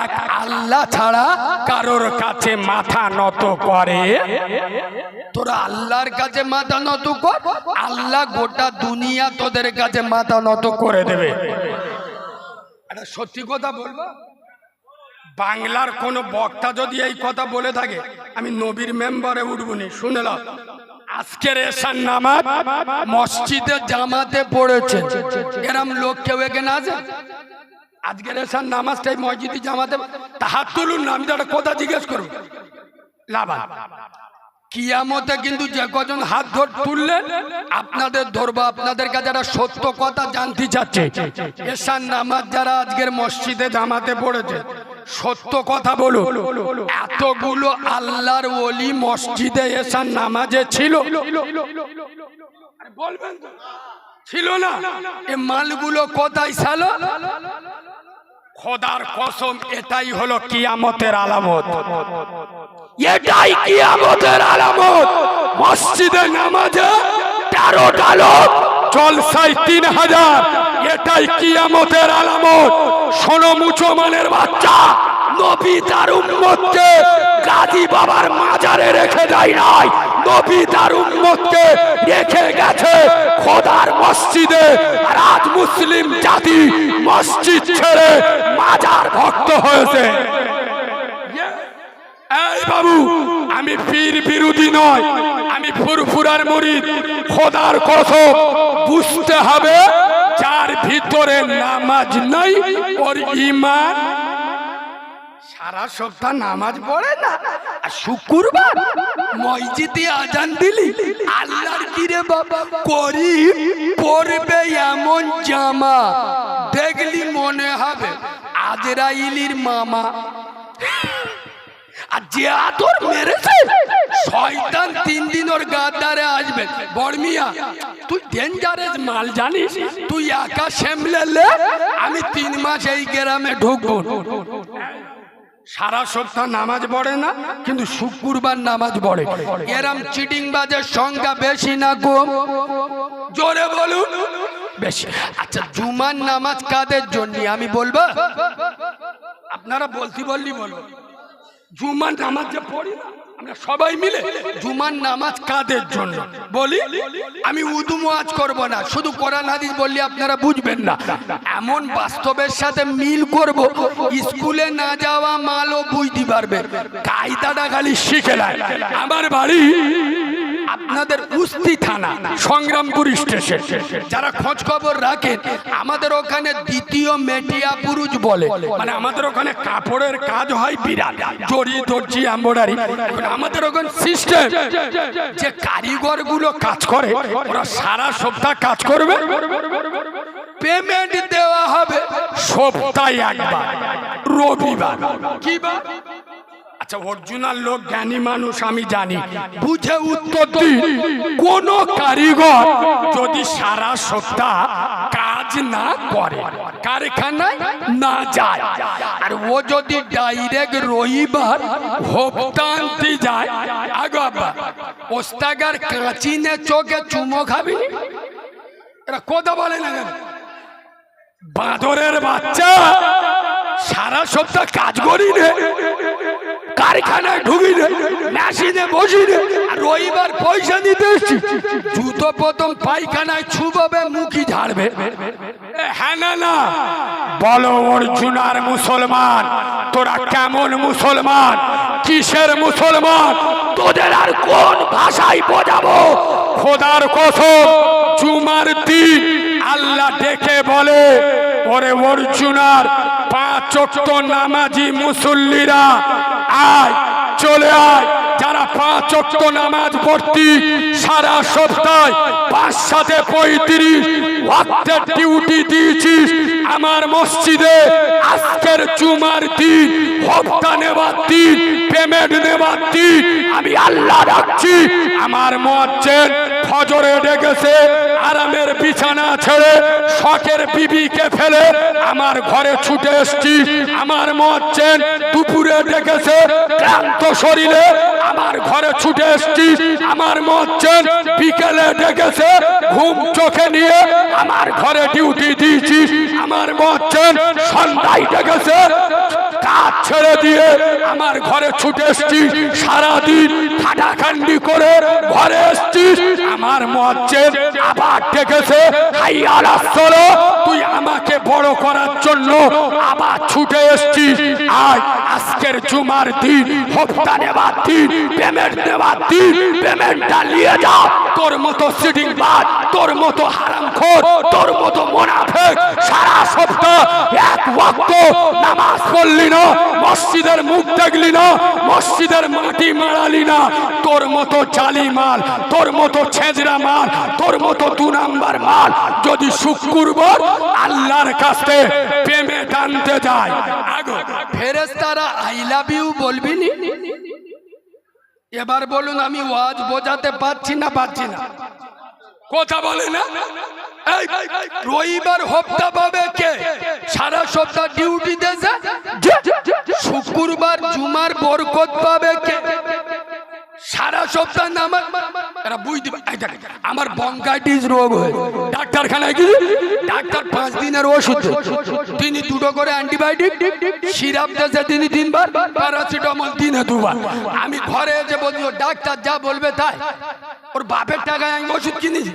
এক আল্লাহ ছাড়া কারোর কাছে মাথা নত করে। তোরা আল্লাহর কাছে মাথা নত কর, আল্লাহ গোটা দুনিয়া তোদের কাছে মাথা নত করে দেবে। এটা সত্যি কথা বলবো, বাংলার কোন বক্তা যদি এই কথা বলে থাকে আমি নবীর মেম্বারে উঠবনি। শুনে নাও, আজকের এশার নামাজ মসজিদে জামাতে পড়েছে, এরম লোক কেউ এখানে আছে? আজকের এশার নামাজটাই মসজিদে জামাতে, হাত তুলুন না, আমি তো একটা কথা জিজ্ঞেস করবো। লাভা কিয়ামতে কিন্তু যে কজন হাত ধর তুললেন আপনাদের ধরবো, আপনাদের কাছে একটা সত্য কথা জানতে চাচ্ছে। এশার নামাজ যারা আজকের মসজিদে জামাতে পড়েছে, সত্য কথা বলো, এতগুলো আল্লাহর ওলি মসজিদে এশার নামাজে ছিল? বলবেন ছিল না? এ মালগুলো কোথায় ছিল? খোদার কসম, এটাই হলো কিয়ামতের আলামত, এটাই কিয়ামতের আলামত। মসজিদে নামাজে 13টা লোক, জলসায় 3000, এটাই কিয়ামতের আলামত। শোনো মুসলমানের বাচ্চা, নবী তার উম্মতকে গাজী বাবার মাজারে রেখে যায় নাই, নবী তার উম্মতকে রেখে গেছে খোদার মসজিদে। আর আজ মুসলিম জাতি মসজিদ ছেড়ে মাজার ভক্ত হয়েছে। এই বাবু, আমি পীর বিরোধী নয়, আমি ফুরফুরার মুরিদ। খোদার কসম, বুঝতে হবে যার ভিতরে নামাজ নাই ওর ঈমান। সারা সপ্তাহ নামাজ পড়ে না, আর শুক্রবার মসজিদে আজান দিলি আল্লাহর কিরে বাবা করি পরবে এমন জামা দেখলি মনে হবে আজরাইলির মামা। আর যে আদর মেরেছে শয়তান 3 দিন ওর গাদ্দারে আসবে। বর্মিয়া তুই ডেঞ্জারাস মাল জানিস, তুই একা সামলে আমি 3 মাস এই গ্রামে ঢুকবো। সারা সপ্তাহ নামাজ পড়ে না, কিন্তু শুক্রবার নামাজ পড়ে। এরম চিটিং বাজের সংখ্যা বেশি না কম? জোরে বলুন বেশি। আচ্ছা জুমার নামাজ কাদের জন্য আমি বলবো? আপনারা বললি বলবো। জুমার নামাজ যে পড়ি না আমরা সবাই মিলে, জুমার নামাজ কাদের জন্য বলি? আমি উদু ওয়াজ করব না, শুধু কোরআন হাদিস বললে আপনারা বুঝবেন না। এমন বাস্তবের সাথে মিল করব, স্কুলে না যাওয়া মালও বুঝতে পারবে। কায়দাটা খালি শিখে নেয়। আমার বাড়ি আপনাদের উস্তি থানা, সংগ্রামপুর স্টেশন। যারা খোঁজ খবর রাখেন, আমাদের ওখানে দ্বিতীয় মেটিয়া পুরুষ বলে, মানে আমাদের ওখানে কাপড়ের কাজ হয় বিরাট, জড়ি দর্জি এমব্রয়ডারি। আমাদের ওখানে সিস্টেম যে কারিগর গুলো কাজ করে ওরা সারা সপ্তাহ কাজ করবে, পেমেন্ট দেওয়া হবে সপ্তাহে একবার, রবিবার। কি বা আচ্ছা অরিজিনাল লোক জ্ঞানী মানুষ আমি জানি, বুঝে উত্তর দিন। কোন কারিগর যদি সারা সপ্তাহ কাজ না করে, কারখানায় না যায়, আর ও যদি ডাইরেক্ট রবিবার হপ্তা আনতে যায়, আগাবা ওস্তাগার কাঁচিনে চোখে চুমো খাবি। এরা কথা বলে না কেন? বাঁদরের বাচ্চা সারা সপ্তাহ কাজ করি নে, কারখানায় ঢুকি নে, মেশিনে বসি নে, আর রবিবার পয়সা দিতে এসছি। জুতো প্রথম পায়খানায় ছুববে, মুখি ঝাড়বে। হ্যাঁ না না বলো অর্জুনার মুসলমান, তোরা কেমন মুসলমান, কিসের মুসলমান, তোদের আর কোন ভাষায় বোঝাবো? খোদার কসম জুমার দিন আল্লাহ ডেকে বলে, ওরে অর্জুনার 5 ওয়াক্ত নামাজি মুসল্লিরা আয়, চলে আয়। যারা 5 ওয়াক্ত নামাজ পড়তি সারা সপ্তাহ 5-35 ওয়াক্তের ডিউটি দিয়েছিস আমার মসজিদে, আজকের জুমার দিন হপ্তা নেবার দিন, পেমেন্ট নেবার দিন, আমি আল্লাহ ডাকছি। আমার মুয়াজ্জিন ফজরে ডেকেছে, আরামের বিছানা ছেড়ে শখের বিবিকে ফেলে আমার ঘরে ছুটে এসছি। আমার মুয়াজ্জিন দুপুরে ডেকেছে, ক্লান্ত শরীরে আমার ঘরে ছুটে এসছি। আমার মুয়াজ্জিন বিকেলে ডেকেছে, ঘুম চোখে নিয়ে আমার ঘরে ডিউটি দিয়েছি। আমার মুয়াজ্জিন সন্ধ্যায় ডেকেছে, কাজ ছেড়ে দিয়ে আমার ঘরে ছুটে এসছি। সারাদিন খাটাখান্ডি করে ঘরে এসছি। আমার মুয়াজ্জিন আবার ডেকেছে, হাইয়া আলাস সালাহ, তুই আমাকে বড় করার জন্য আবার ছুটে এসছি। আজ আজকের জুমার দিন, হপ্তা নেবার দিন, পেমেন্ট নেবার দিন, পেমেন্টটা নিয়ে যা। তোর মতো সিটিং বাজ, তোর মতো হারামখোর, তোর মতো মুনাফিক সারা সপ্তাহ 1 ওয়াক্ত নামাজ পড়লি না, মসজিদের মুখ দেখলি না, মসজিদের মাটি মারালি না। তোর মতো জালি মাল, তোর মতো ছেঁচড়া মাল, তোর মতো 2 নাম্বার মাল যদি শুক্রবার আল্লাহর কাছে পেমেন্ট আনতে যায়, আগো ফেরেশতারা আই লাভ ইউ বলবি নি? এবার বলুন আমি ওয়াজ বোঝাতে পারছি না? কথা বলে না। এই রবিবার হপ্তা পাবে কে? সারা সপ্তাহ ডিউটি দেছে। শুক্রবার জুমার বরকত পাবে কে? সারা সপ্তাহ নামাজ। এরা বুঝতে আমার বঙ্কাইটিস রোগ হয়, ডাক্তারখানায় গিয়ে ডাক্তার 5 দিনের ওষুধ, তিনি 2টো করে অ্যান্টিবায়োটিক, সিরাপ দিয়েছে তিনি 3 বার, প্যারাসিটামল দিনে 2 বার। আমি ঘরে এসে বলছি ডাক্তার যা বলবে তাই, ওর বাপের টাকায় আমি ওষুধ কিনেছি।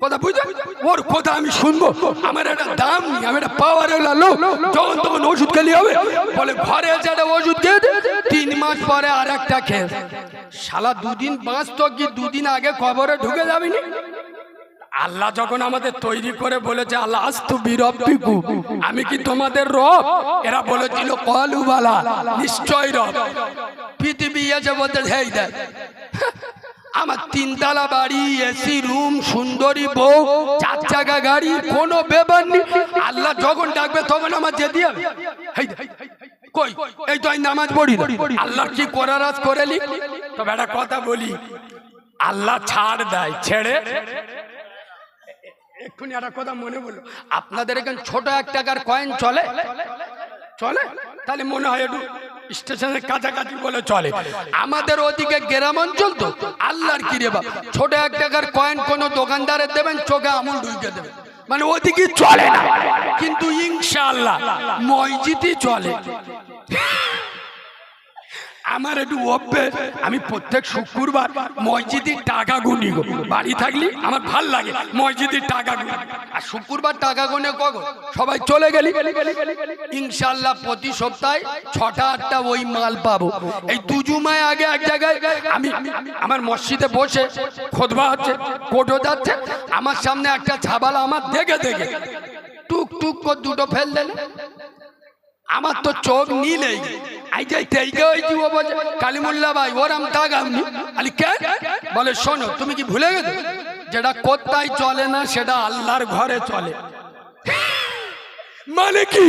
কথা বুঝলেন? ওর কথা আমি শুনবো? আমার একটা দাম নেই, আমি একটা পাওয়ার লোক, যখন তখন ওষুধ খেলে হবে। বলে ঘরে এসে একটা ওষুধ খেয়ে 3 মাস পরে আর একটা খেয়ে, শালা 2 দিন বাঁচত কি 2 দিন আগে কবরে ঢুকে যাবি না? আল্লাহ যখন আমাদের তৈরি করে বলেছে আল্লাহ আস্তু বিরব্বিকু, আমি কি তোমাদের রব? এরা বলেছিল কলু বালা, নিশ্চয় রব। পৃথিবী এসে বলতে হেই দেখ আমার 3 তলা বাড়ি, এসি রুম, সুন্দরী বউ, 4 চাকা গাড়ি, কোনো ব্যাপার নেই। আল্লাহ যখন ডাকবে তখন আমার যেতে হবে। কই এই তো নামাজ পড়ি না, আল্লাহর কি করার আজ করেলি? তবে একটা কথা বলি, আল্লাহ ছাড় দেয়, ছেড়ে এক্ষুনি একটা কথা মনে বললো, আপনাদের এখানে ছোট 1 টাকার কয়েন চলে? চলে? তাহলে মনে হয় একটু স্টেশনের কাছাকাছি বলে চলে। আমাদের ওদিকে গ্রাম অঞ্চল তো, আল্লাহর কি রে বাপ, ছোট 1 টাকার কয়েন কোন দোকানদারে দেবেন, চোখে আমুল ঢুকে দেবেন, মানে ওদিকে চলে না। কিন্তু ইনশাআল্লাহ মসজিদে চলে। আমার একটু অভ্যেস, আমি প্রত্যেক শুক্রবার মসজিদের টাকা গুনি গো, বাড়ি থাকলি আমার ভাল লাগে মসজিদের টাকা গুনি। আর শুক্রবার টাকা গুনে কখন সবাই চলে গেলি, ইনশাআল্লাহ প্রতি সপ্তাহে 6টা 8টা ওই মাল পাবো। এই 2 জুমায় আগে এক জায়গায় আমি আমার মসজিদে বসে খুতবা হচ্ছে, কোটো যাচ্ছে, আমার সামনে একটা ছাবালা আমার দেখে দেখে টুক টুক করে 2টো ফেল দিলে, আমার তো চোখ নীলেই। কালিমুল্লাহ ভাই ওরাম টাকামনি আলি কেন বলে, শোনো তুমি কি ভুলে গেছো, যেটা কোথায় চলে না সেটা আল্লাহর ঘরে চলে। মানে কি,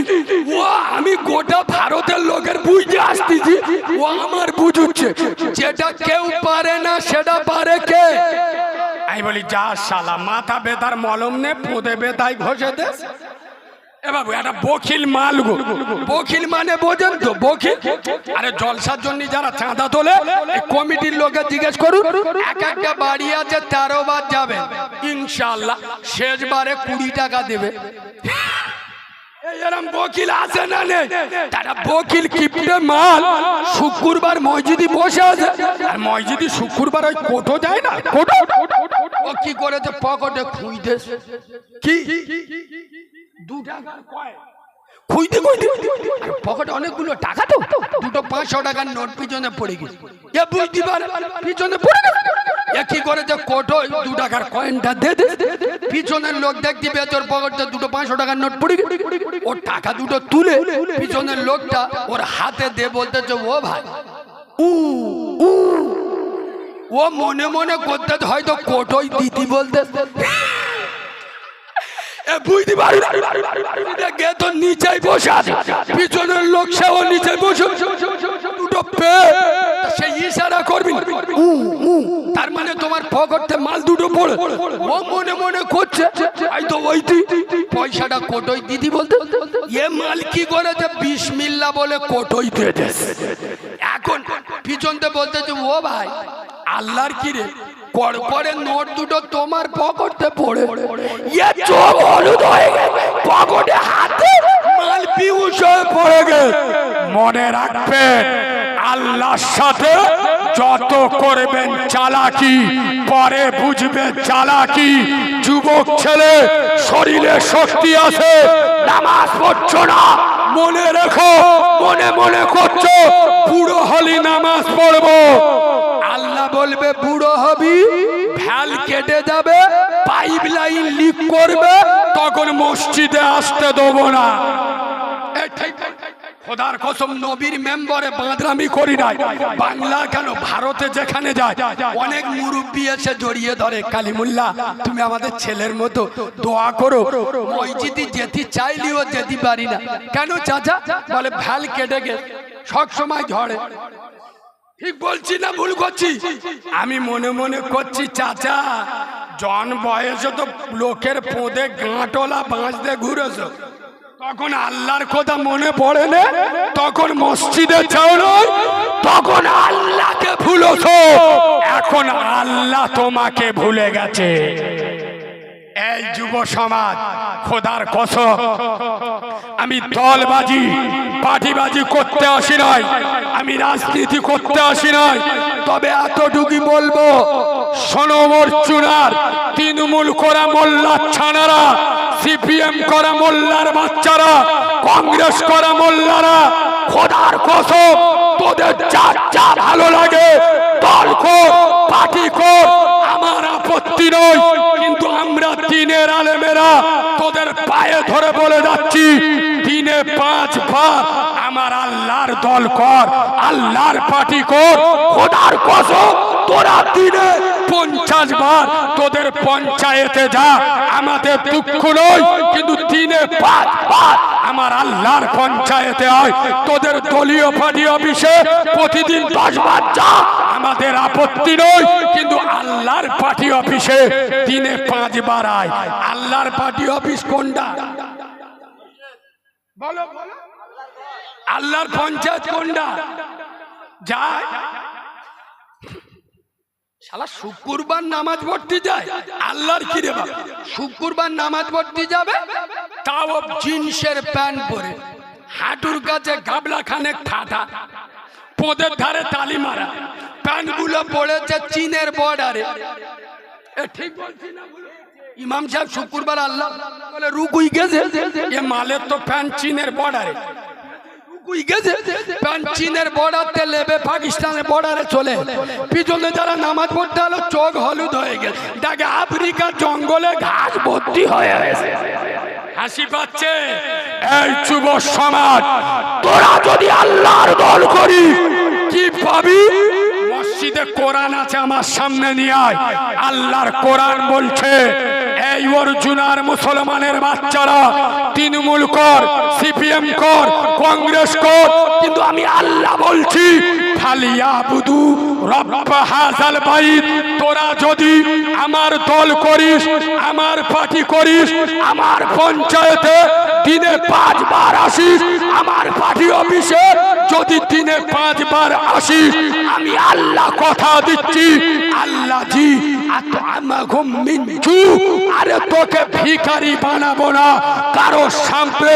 ও আমি গোটা ভারতের লোকের বুঝতে আসতেছি, ও আমার বুঝুচ্ছে, যেটা কেউ পারে না সেটা পারে কে? আমি বলি যা শালা, মাথা বেতার মলম নে, পোদে বেতায় ঘষে দেশ। এ বাবু একটা বখিল মাল গো, বখিল মানে বোঝেন তো, বখিল। আরে জলসার জন্য যারা চাঁদা তোলে কমিটির লোকে জিজ্ঞেস করুন, এক একটা বাড়ি আছে 13 বার যাবে, ইনশাআল্লাহ শেষবারে 20 টাকা দেবে। এরম বকিল আছে না নেই? তারা বকিল কিপটে মাল শুক্রবার মসজিদে বসে আছে, আর মসজিদে শুক্রবার ওই কোটো যায় না, কোটো ও কি করেছে পকেটে খুঁজতে, কি 2 টাকার কয়েন খুঁজতে খুঁজতে পকেটে অনেকগুলো টাকা, তো 2টো 500 টাকার নোট পিছনে পড়ে গেছে, এ বুঝতে পারে পিছনে পড়ে গেছে। এ কি করেছে, কোটো 2 টাকার কয়েনটা দে দে, পিছনের লোক দেখতে পেয়ে তোর পকেটে 2টো 500 টাকার নোট পড়ে গেছে, ও টাকা 2টো তুলে পিছনের লোকটা ওর হাতে দে বলতেছে, ও ভাই উ উ, ও মনে মনে করতে হয়তো কোটোই দিতি বলতে, বুঝতে পারি গে তো নিচেই বসে আছে, পিছনের লোক সেও নিচে বসে, 2টো পেয়ে সেই ইশারা করবি, তার মানে তোমার পকেটে মাল 2টো পড়ে, ও মনে মনে করছে হয়তো ওই পয়সাটা কোটোই দিদি বলতে, এ মাল কি করেছে বিসমিল্লাহ বলে কোটোই দিয়ে দেয়। এখন পিছনতে বলতেছে, ও ভাই আল্লাহর কি রে, করে নোট 2টো তোমার পকেটে পড়ে, এ চোখ হলুদ হয়ে গেছে, পকেটে হাতে মাল পিউস হয়ে পড়ে গেছে। মনে রাখবেন, আল্লাহর সাথে যত করবেন চালাকি, পরে বুঝবে চালাকি। যুবক ছেলে, শরীরে শক্তি আছে, নামাজ পড়ছো না, মনে রেখো, মনে মনে করছো বুড়ো হলি নামাজ পড়বো, আল্লাহ বলবে বুড়ো হবি, ভ্যাল কেটে যাবে, পাইপ লাইন লিক করবে, তখন মসজিদে আসতে দেবো না। খোদার কসম নবীর মেম্বারে বাঁদরামি করি নাই, বাংলা কেন ভারতে যেখানে যায় অনেক মুরব্বী এসে জড়িয়ে ধরে, কালিমুল্লাহ তুমি আমাদের ছেলের মতো দোয়া করো, মসজিদে যেতে চাইলেও যেতে পারি না। কেন চাচা? বলে ভ্যাল কেটে গেছে, সব সময় ঝড়ে। ঠিক বলছি না ভুল করছি? আমি মনে মনে করছি চাচা, জন বয়সে তো লোকের পোঁদে গাঁটলা বাঁশ দিয়ে ঘুরেছ, তখন আল্লাহর কথা মনে পড়ে না, তখন মসজিদে যাও না, তখন আল্লাহকে ভুলেছ, এখন আল্লাহ তোমাকে ভুলে গেছে। এই যুব সমাজ, খোদার কসম আমি দলবাজি পার্টিবাজি করতে আসি নাই, আমি রাজনীতি করতে আসি নাই, তবে এতটুকু বলবো, শোনো অর্জুনার তৃণমূল করা মোল্লার ছানারা, সিপিএম করা মোল্লার বাচ্চারা, কংগ্রেস করা মোল্লারা, খোদার কসম তোদের যা যা ভালো লাগে দল কর, পার্টি কর, আমার আপত্তি নয়, কিন্তু আমরা দিনের আলেমেরা তোদের পায়ে ধরে বলে যাচ্ছি, দিনে 5 বার আমার আল্লাহর দল কর, আল্লাহর পার্টি কর, খোদার কসম তোরা দিনে 50 বার তোদের পঞ্চায়েতে যা, আমাদের দুঃখ নয়, কিন্তু 3-5 বার আমার আল্লাহর পঞ্চায়েতে হয়। তোদের দলীয় পার্টি অফিসে প্রতিদিন 10 বার যা, আমাদের আপত্তি নয়, কিন্তু আল্লাহর পার্টি অফিসে দিনে 5 বার আয়। আল্লাহর পার্টি অফিস কোনটা বলো? আল্লাহর পঞ্চায়েত কোনটা? যায় শালা শুক্রবার নামাজ পড়তে যায়। আল্লাহর কি রে বাবা, শুক্রবার নামাজ পড়তে যাবে, তাও জিন্সের প্যান্ট পরে, হাঁটুর কাছে গাবলা খানেক ঠাটা, পোদের ধারে তালি মারা, প্যান্ট গুলো পড়েছে চীনের বর্ডারে। ঠিক বলছি না? ইমাম সাহেব শুক্রবার আল্লাহ বলে রুকুই গেছে, এ মালের তো প্যান্ট চীনের বর্ডারে, চীনের বর্ডারতে লেবে পাকিস্তানের বর্ডারে চলে, পিছনে যারা নামাজ পড়তে হলো চোখ হলুদ হয়ে গেছে, দেখে আফ্রিকার জঙ্গলে ঘাস ভর্তি হয়ে গেছে। হাসি পাচ্ছে এই যুব সমাজ, তোরা যদি আল্লাহর দল করি কি পাবি? মসজিদে কোরআন আছে, আমার সামনে নিয়ে আয়। আল্লাহর কোরআন বলছে, এই অর্জুনার মুসলমানের বাচ্চারা তৃণমূল কর, সিপিএম কর, কংগ্রেস কর, কিন্তু আমি আল্লাহ বলছি ফালিয়াবুদু রব্ব হাযাল বাইত। তোরা যদি আমার দল করিস, আমার পার্টি করিস, আমার পঞ্চায়েতে দিনে 5 বার আসিস, আমার পার্টি অফিসে যদি দিনে 5 বার আসিস, আমি আল্লাহ কথা দিচ্ছি, আল্লাহ জি আতআমাহুম মিন জু, আরে তোকে ভিখারি বানাবো না, কারো সামনে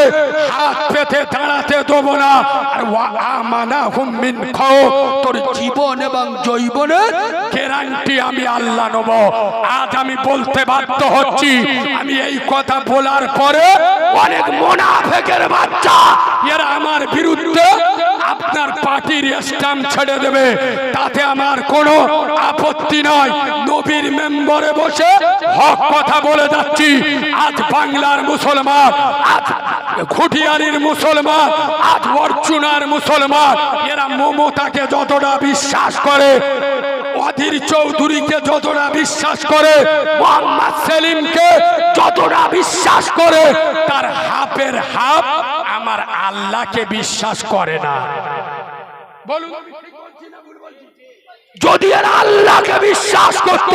হাত পেতে দাঁড়াতে দেবো না, আর ওয়া আমানাহুম মিন খাউফ, তোর জীবন এবং জৈবনের গ্যারান্টি আমি আল্লাহ নেব। আজ আমি বলতে বাধ্য হচ্ছি, আমি এই কথা বলার পরে অনেক মুনাফিকের বাচ্চা এরা আমার বিরুদ্ধে আপনার পার্টির স্ট্যাম্প ছেড়ে দেবে, তাতে আমার কোনো আপত্তি নয়। নবীর মেম্বরে বসে হক কথা বলে যাচ্ছি। আজ বাংলার মুসলমান, আজ খুঁটিয়ারির মুসলমান, আজ অর্জুনার মুসলমান, এরা মমতাকে যতটা বিশ্বাস করে, অধীর চৌধুরীকে যতটা বিশ্বাস করে, মোহাম্মদ সেলিমকে যতটা বিশ্বাস করে, তার হাফের হাফ আমার আল্লাহকে বিশ্বাস করে না। বলুন যদি এরা আল্লাহকে বিশ্বাস করত,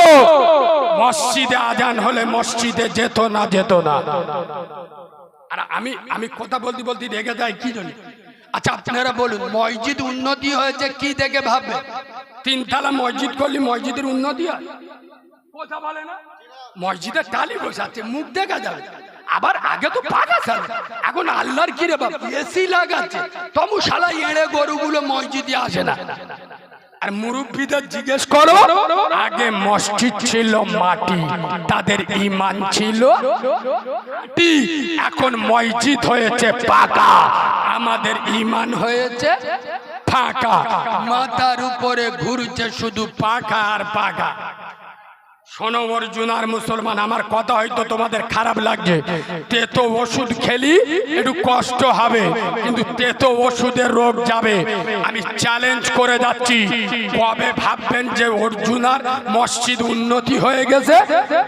মসজিদে আজান হলে মসজিদে যেত না, যেত না। আর আমি কথা বলতে বলতে রেগে যাই কি জন্য? আচ্ছা আপনারা বলুন, মসজিদ উন্নতি হয়েছে কি দেখে ভাববে? 3 তলা মসজিদ করলে মসজিদের উন্নতি হয়? কথা বলে না? মসজিদে টালি বসাচ্ছে, মুখ দেখা যাবে। আবার আগে তো পাকা ছিল, এখন আল্লাহর কি রে বাপ এসি লাগাচ্ছে, তবু শালা এড়ে গরুগুলো মসজিদে আসে না। আর মুরব্বীদের জিজ্ঞেস করো, আগে মসজিদ ছিল মাটি, তাদের ঈমান ছিল মাটি, এখন মসজিদ হয়েছে পাকা, আমাদের ঈমান হয়েছে ফাঁকা। মাথার উপরে ঘুরছে শুধু পাকা আর পাকা। শোনো অর্জুনার মুসলমান, আমার কথা হয়তো তোমাদের খারাপ লাগছে, তেতো ওষুধ খেলি একটু কষ্ট হবে, কিন্তু তেতো ওষুধের রোগ যাবে। আমি চ্যালেঞ্জ করে যাচ্ছি, কবে ভাববেন যে অর্জুনার মসজিদ উন্নতি হয়ে গেছে?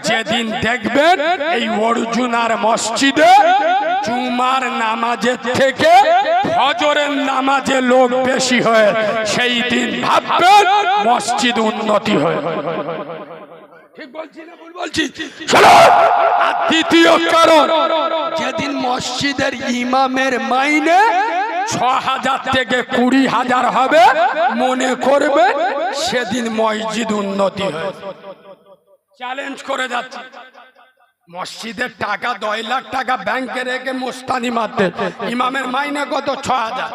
যেদিন দেখবেন এই অর্জুনার মসজিদে জুমার নামাজের থেকে ফজরের নামাজে লোক বেশি হয়, সেই দিন ভাববেন মসজিদ উন্নতি হয়। ঠিক বলছি না ভুল বলছি? আর দ্বিতীয় কারণ, যেদিন মসজিদের ইমামের মাইনে 6,000 থেকে 20,000 হবে, মনে করবে সেদিন মসজিদ উন্নতি হয়। চ্যালেঞ্জ করে যাচ্ছে, মসজিদের টাকা 2 লাখ টাকা ব্যাংকে রেখে মোস্তানি মারতে, ইমামের মাইনে কত? 6,000।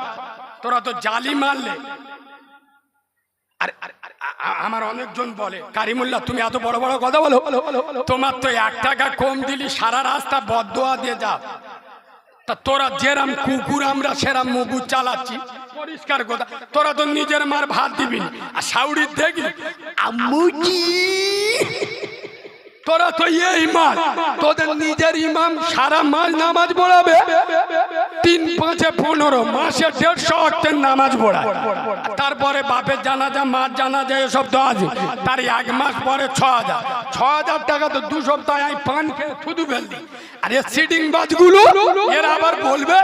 তোরা তো জালি মারলে। আমার অনেকজন বলে, কারিমুল্লাহ তুমি এত বড় বড় কথা বলো, তোমার তো 1 টাকা কম দিলি সারা রাস্তা বদদোয়া দিয়ে যাও। তা তোরা যেরাম কুকুর, আমরা সেরাম মুগু চালাচ্ছি, পরিষ্কার কথা। তোরা তো নিজের মার ভাত দিবি, আর সাউরির দেখলি আম্মুজি, তোরা তো এই ইমাম, তোদের নিজের ইমাম সারা মাস নামাজ পড়াবে, 3 5 15 মাসে 150 ওয়াক্তের নামাজ পড়ায়, তারপরে বাপের জানাজা মার জানাজা এসব তো আছে, তার 1 মাস পরে 6000 টাকা তো 2 সপ্তাহ আমি পান খেয়ে থুতু ফেললি। আর এই সিটিং বাজগুলো এরা আবার বলবে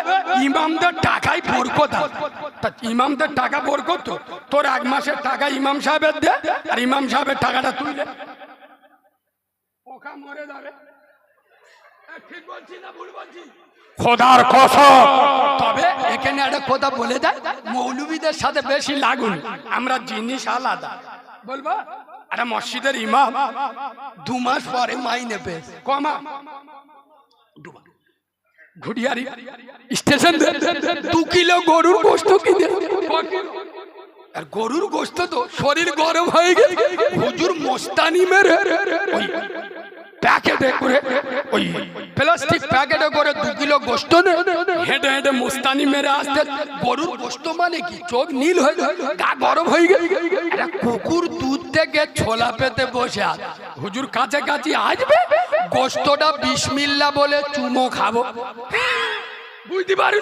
ইমামদের টাকায় বরকত আছে। তা ইমামদের টাকা বরকত তো, তোর 1 মাসের টাকা ইমাম সাহেবের দে, আর ইমাম সাহেবের টাকাটা তুলে পোকা মরে যাবে। ঠিক বলছি না ভুল বলছি? খোদার কসম। তবে এখানে একটা কথা বলে যায়, মৌলবীদের সাথে বেশি লাগুন, আমরা জিনিস আলাদা। বলবো একটা মসজিদের ইমাম 2 মাস পরে মাইনে পেয়ে কমা ঘুরিয়ারি স্টেশন 2 কিলো গরুর গোশত কিনে, আর গরুর গোশত তো শরীর গরম হয়ে গেছে, হুজুর মোস্তানি মেরে ওই প্যাকেটে করে, ওই প্লাস্টিক প্যাকেটে করে 2 কিলো গোশত হেঁটে হেঁটে মোস্তানি মেরে আসতে। গরুর গোশত মানে কি? চোখ নীল হয়ে গা গরম হয়ে গেছে। কুকুর দুধ থেকে ছোলা পেতে বসে আছে, হুজুর কাছাকাছি আসবে, গোশতটা বিসমিল্লাহ বলে চুমো খাবো, বুঝতে পারি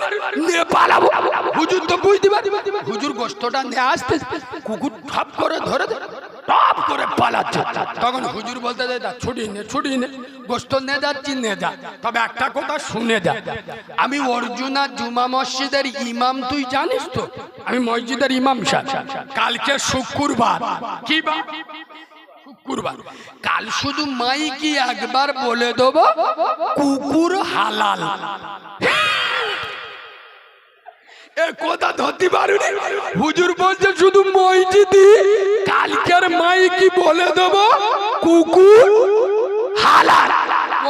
নিয়ে পালাবো। হুজুর তো বুঝতে পারি, হুজুর গোশতটা নিয়ে আসতে, কুকুর ঠপ করে ধরে টপ করে পালাচ্ছে। তখন হুজুর বলতে দেয় ছুটি নে গোশত নিয়ে যাচ্ছি, নিয়ে যা, তবে একটা কথা শুনে যা, আমি অর্জুনা জুমা মসজিদের ইমাম, তুই জানিস তো আমি মসজিদের ইমাম সাহেব। কালকে শুক্রবার, কি বার? শুক্রবার। কাল শুধু মাইকি একবার বলে দেবো কুকুর হালাল। এ কথা ধরতে পারুনি, হুজুর বলছে শুধু মসজিদে কালকের মাইকি বলে দেবো কুকুর হালাল।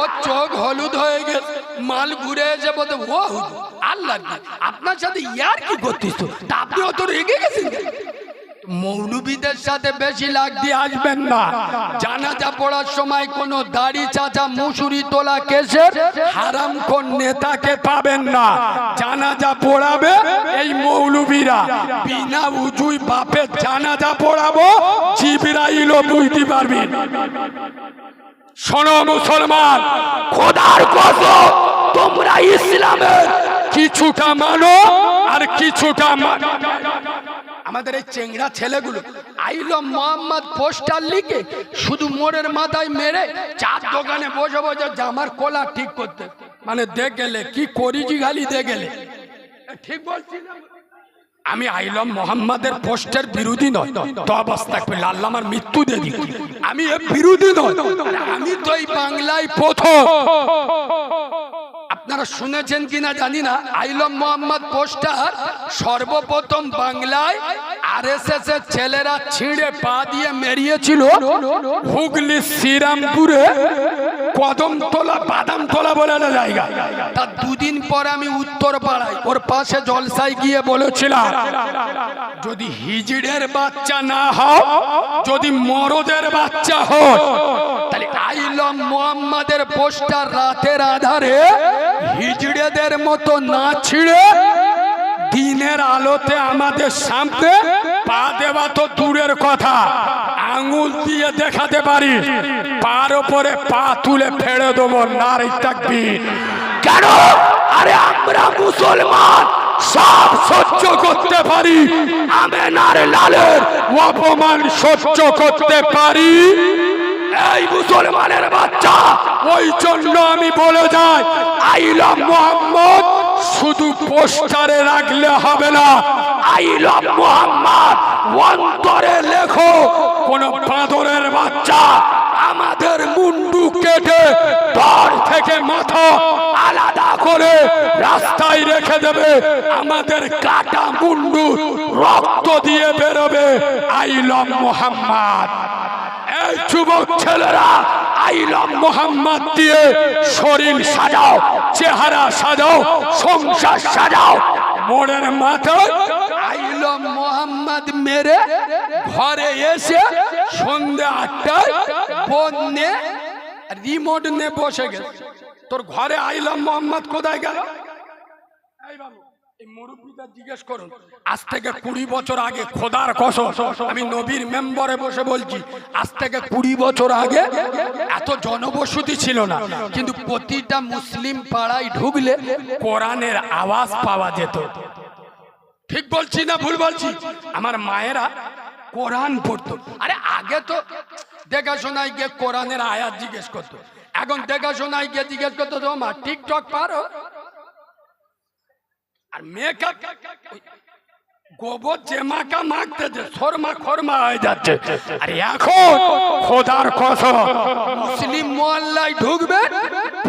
ও চোখ হলুদ হয়ে গেছে, মাল ঘুরে এসে বলতে, ও হুজুর আল্লাহ আপনার সাথে ইয়ার কি করতিস তো, তা আপনি অত রেগে গেছেন? মৌলবীদের সাথে বেশি লাগ দিয়ে আসবেন না। জানাজা পড়ার সময় কোন দাড়ি চাচা মুসুরি তোলা কেসের হারামখোর নেতাকে পাবেন না। জানাজা পড়াবে এই মৌলবীরা, বিনা উজুই বাপের জানাজা পড়াবো, জিবরাইলও বুঝতে পারবেন। শোনো মুসলমান, খোদার কসম, তোমরা ইসলামের কিছুটা মানো আর কিছুটা মানো। আমাদের এই চেংড়া ছেলেগুলো আইলো মোহাম্মদ পোস্টার লিখে শুধু মোড়ের মাথায় মেরে চার দোকানে বসে বসে জামার কলা ঠিক করতে, মানে দেখ গেলে কি করিজি গালি দে গেলে। ঠিক বলছি না? আমি আইলম মোহাম্মদের পোস্টের বিরোধী নয়, তো অবস্থা করলে আল্লাহ আমার মৃত্যু দিয়ে দিক, আমি এর বিরোধী নয়। আমি তো এই বাংলায় প্রথম, আপনারা শুনেছেন কিনা জানি না, আইলম মোহাম্মদ পোস্টার সর্বপ্রথম বাংলায় আরএসএস এর ছেলেরা ছিঁড়ে পা দিয়ে মেরিয়েছিল হুগলি শ্রীরামপুরে কদমতলা বাদামতলা বলে একটা জায়গা। তার 2 দিন পর আমি উত্তর পাড়ায় ওর পাশে জলসায় গিয়ে বলেছিলাম, যদি হিজড়ের বাচ্চা না হও, যদি মরদের বাচ্চা হও, তাহলে আইলম মোহাম্মদের পোস্টার রাতের আধারে হিজড়েদের মতো না ছিঁড়ে দিনের আলোতে আমাদের সামনে পা দেওয়া তো দূরের কথা, আঙুল দিয়ে দেখাতে পারি, পার উপরে পা তুলে ফেলে দেবো। নারে তাকবীর। কেন? আরে আমরা মুসলমান, সব সহ্য করতে পারি, আমেনার লালের অপমান সহ্য করতে পারি। এই মুসলমানের বাচ্চা, ওই জন্য আমি বলে যাই, আইলম মোহাম্মদ শুধু পোস্টারে রাখলে হবে না, আইলম মোহাম্মদ অন্তরে লেখো। কোন বাঁদরের বাচ্চা আমাদের মুন্ডু কেটে ধর থেকে মাথা আলাদা করে রাস্তায় রেখে দেবে, আমাদের কাটা মুন্ডু রক্ত দিয়ে বেরোবে আইলম মোহাম্মদ। এই যুবক ছেলেরা, আইলম মোহাম্মদ দিয়ে শরীর সাজাও, চেহারা সাজাও, সংসার সাজাও। মোড়ের মাথায় আইলম মোহাম্মদ মেরে ঘরে এসে সন্ধ্যা 8টায় ফোন নে রিমোট নে বসে গেছে। তোর ঘরে আইলম মোহাম্মদ কোথায় গেল? এই বাবু এই মুরব্বীদের জিজ্ঞেস করুন, আজ থেকে 20 বছর আগে, খোদার কসম আমি নবীর মেম্বরে বসে বলছি, আজ থেকে 20 বছর আগে এত জনবসতি ছিল না, কিন্তু প্রতিটা মুসলিম পাড়ায় ঢুকলে কোরআনের আওয়াজ পাওয়া যেত। ঠিক বলছি না ভুল বলছি? আমার মায়েরা কোরআন পড়তো। আরে আগে তো দেখাশোনায় গিয়ে কোরআনের আয়াত জিজ্ঞেস করতো, এখন দেখাশোনায় গিয়ে জিজ্ঞেস করতো তোমার টিকটক পারো, আর মেকআপ গোবর যে মাকা মাখতে শর্মা খরমা হয়ে যাচ্ছে। আর এখন খোদার কসম মুসলিম মোহাল্লায় ঢুকবে,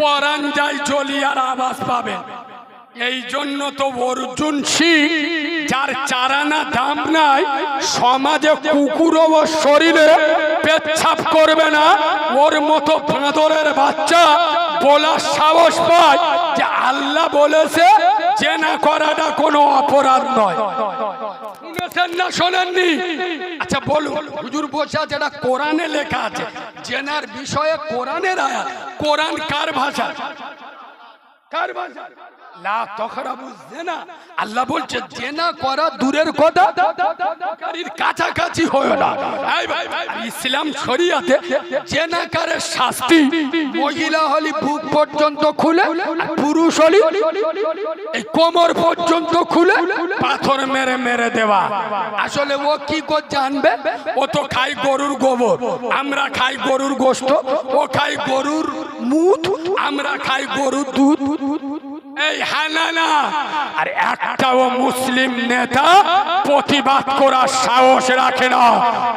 পরান যায় জলিয়ার আওয়াজ পাবে। এই জন্য তো অর্জুন সিং, যার চারানা দাম নাই, সমাজে কুকুরও ওর শরীরে পেচ্ছাপ করবে না, ওর মতো বাঁদরের বাচ্চা বলার সাহস পায় যে আল্লাহ বলেছে জেনা করাটা কোনো অপরাধ নয়। শুনেছেন না শোনেননি? আচ্ছা বলুন, হুজুর বসে আছে, এটা কোরআনে লেখা আছে জেনার বিষয়ে, কোরআনের আয়াত। কোরআন কার ভাষা? কার ভাষা? লা তাকরাবু জিনা। আল্লাহ বলছে জেনা করা দূরের কথা, কাছাকাছি হয় না। ইসলাম শরিয়াতে জেনাকারের শাস্তি মহিলা হলি বুক পর্যন্ত খুলে, পুরুষ হলি এই কোমর পর্যন্ত খুলে পাথর মেরে মেরে দেওয়া। আসলে ও কি করে জানবে? ও তো খাই গরুর গোবর, আমরা খাই গরুর গোশত, ও খাই গরুর মুত, আমরা খাই গরুর দুধ। এই হানানা আর একটাও মুসলিম নেতা প্রতিবাদ করার সাহস রাখে না।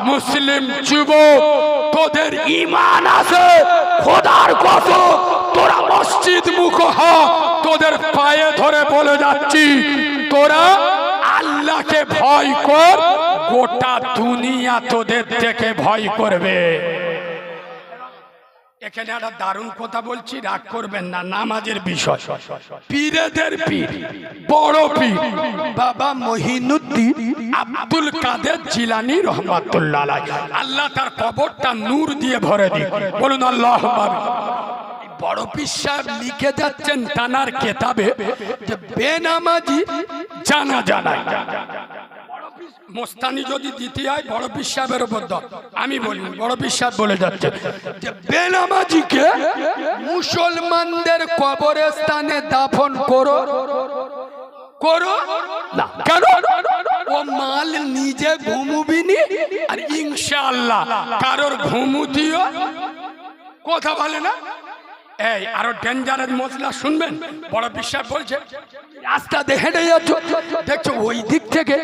মুসলিম যুবক, তোদের ঈমান আছে, খোদার কসম তোরা মসজিদ মুখ হ, তোদের পায়ে ধরে বলে যাচ্ছি, তোরা আল্লাহকে ভয় কর, গোটা দুনিয়া তোদের দেখে ভয় করবে। এখানে একটা দারুণ কথা বলছি, রাগ করবেন না, নামাজের বিষয়। পীরেদের পীর, বড় পীর বাবা মহিনুদ্দিন আব্দুল কাদের জিলানী রহমাতুল্লাহ আলাইহি, আল্লাহ তার কবরটা নূর দিয়ে ভরে দিন, বলুন আল্লাহুম্মা আমিন। বড় পীর সাহেব লিখে যাচ্ছেন তানার কেতাবে যে বেনামাজি জানাজা নাই। মোস্তানি যদি দিতে হয় বড় পীর সাহেবের উপর দাও, আমি বলি বড় পীর সাহেব বলে যাচ্ছে যে বেনামাজিকে মুসলমানদের কবরস্থানে দাফন করো করো না। কেন? ও মাল নিজে ঘুমুবিনি, আর ইনশাআল্লাহ কারোর ঘুমুতিও কথা বলে না। এই আরো ডেঞ্জারের মশলা শুনবেন, বড় বিশ্বাস বলছে রাস্তা দেখে যাচ্ছ, দেখছো ওই দিক থেকে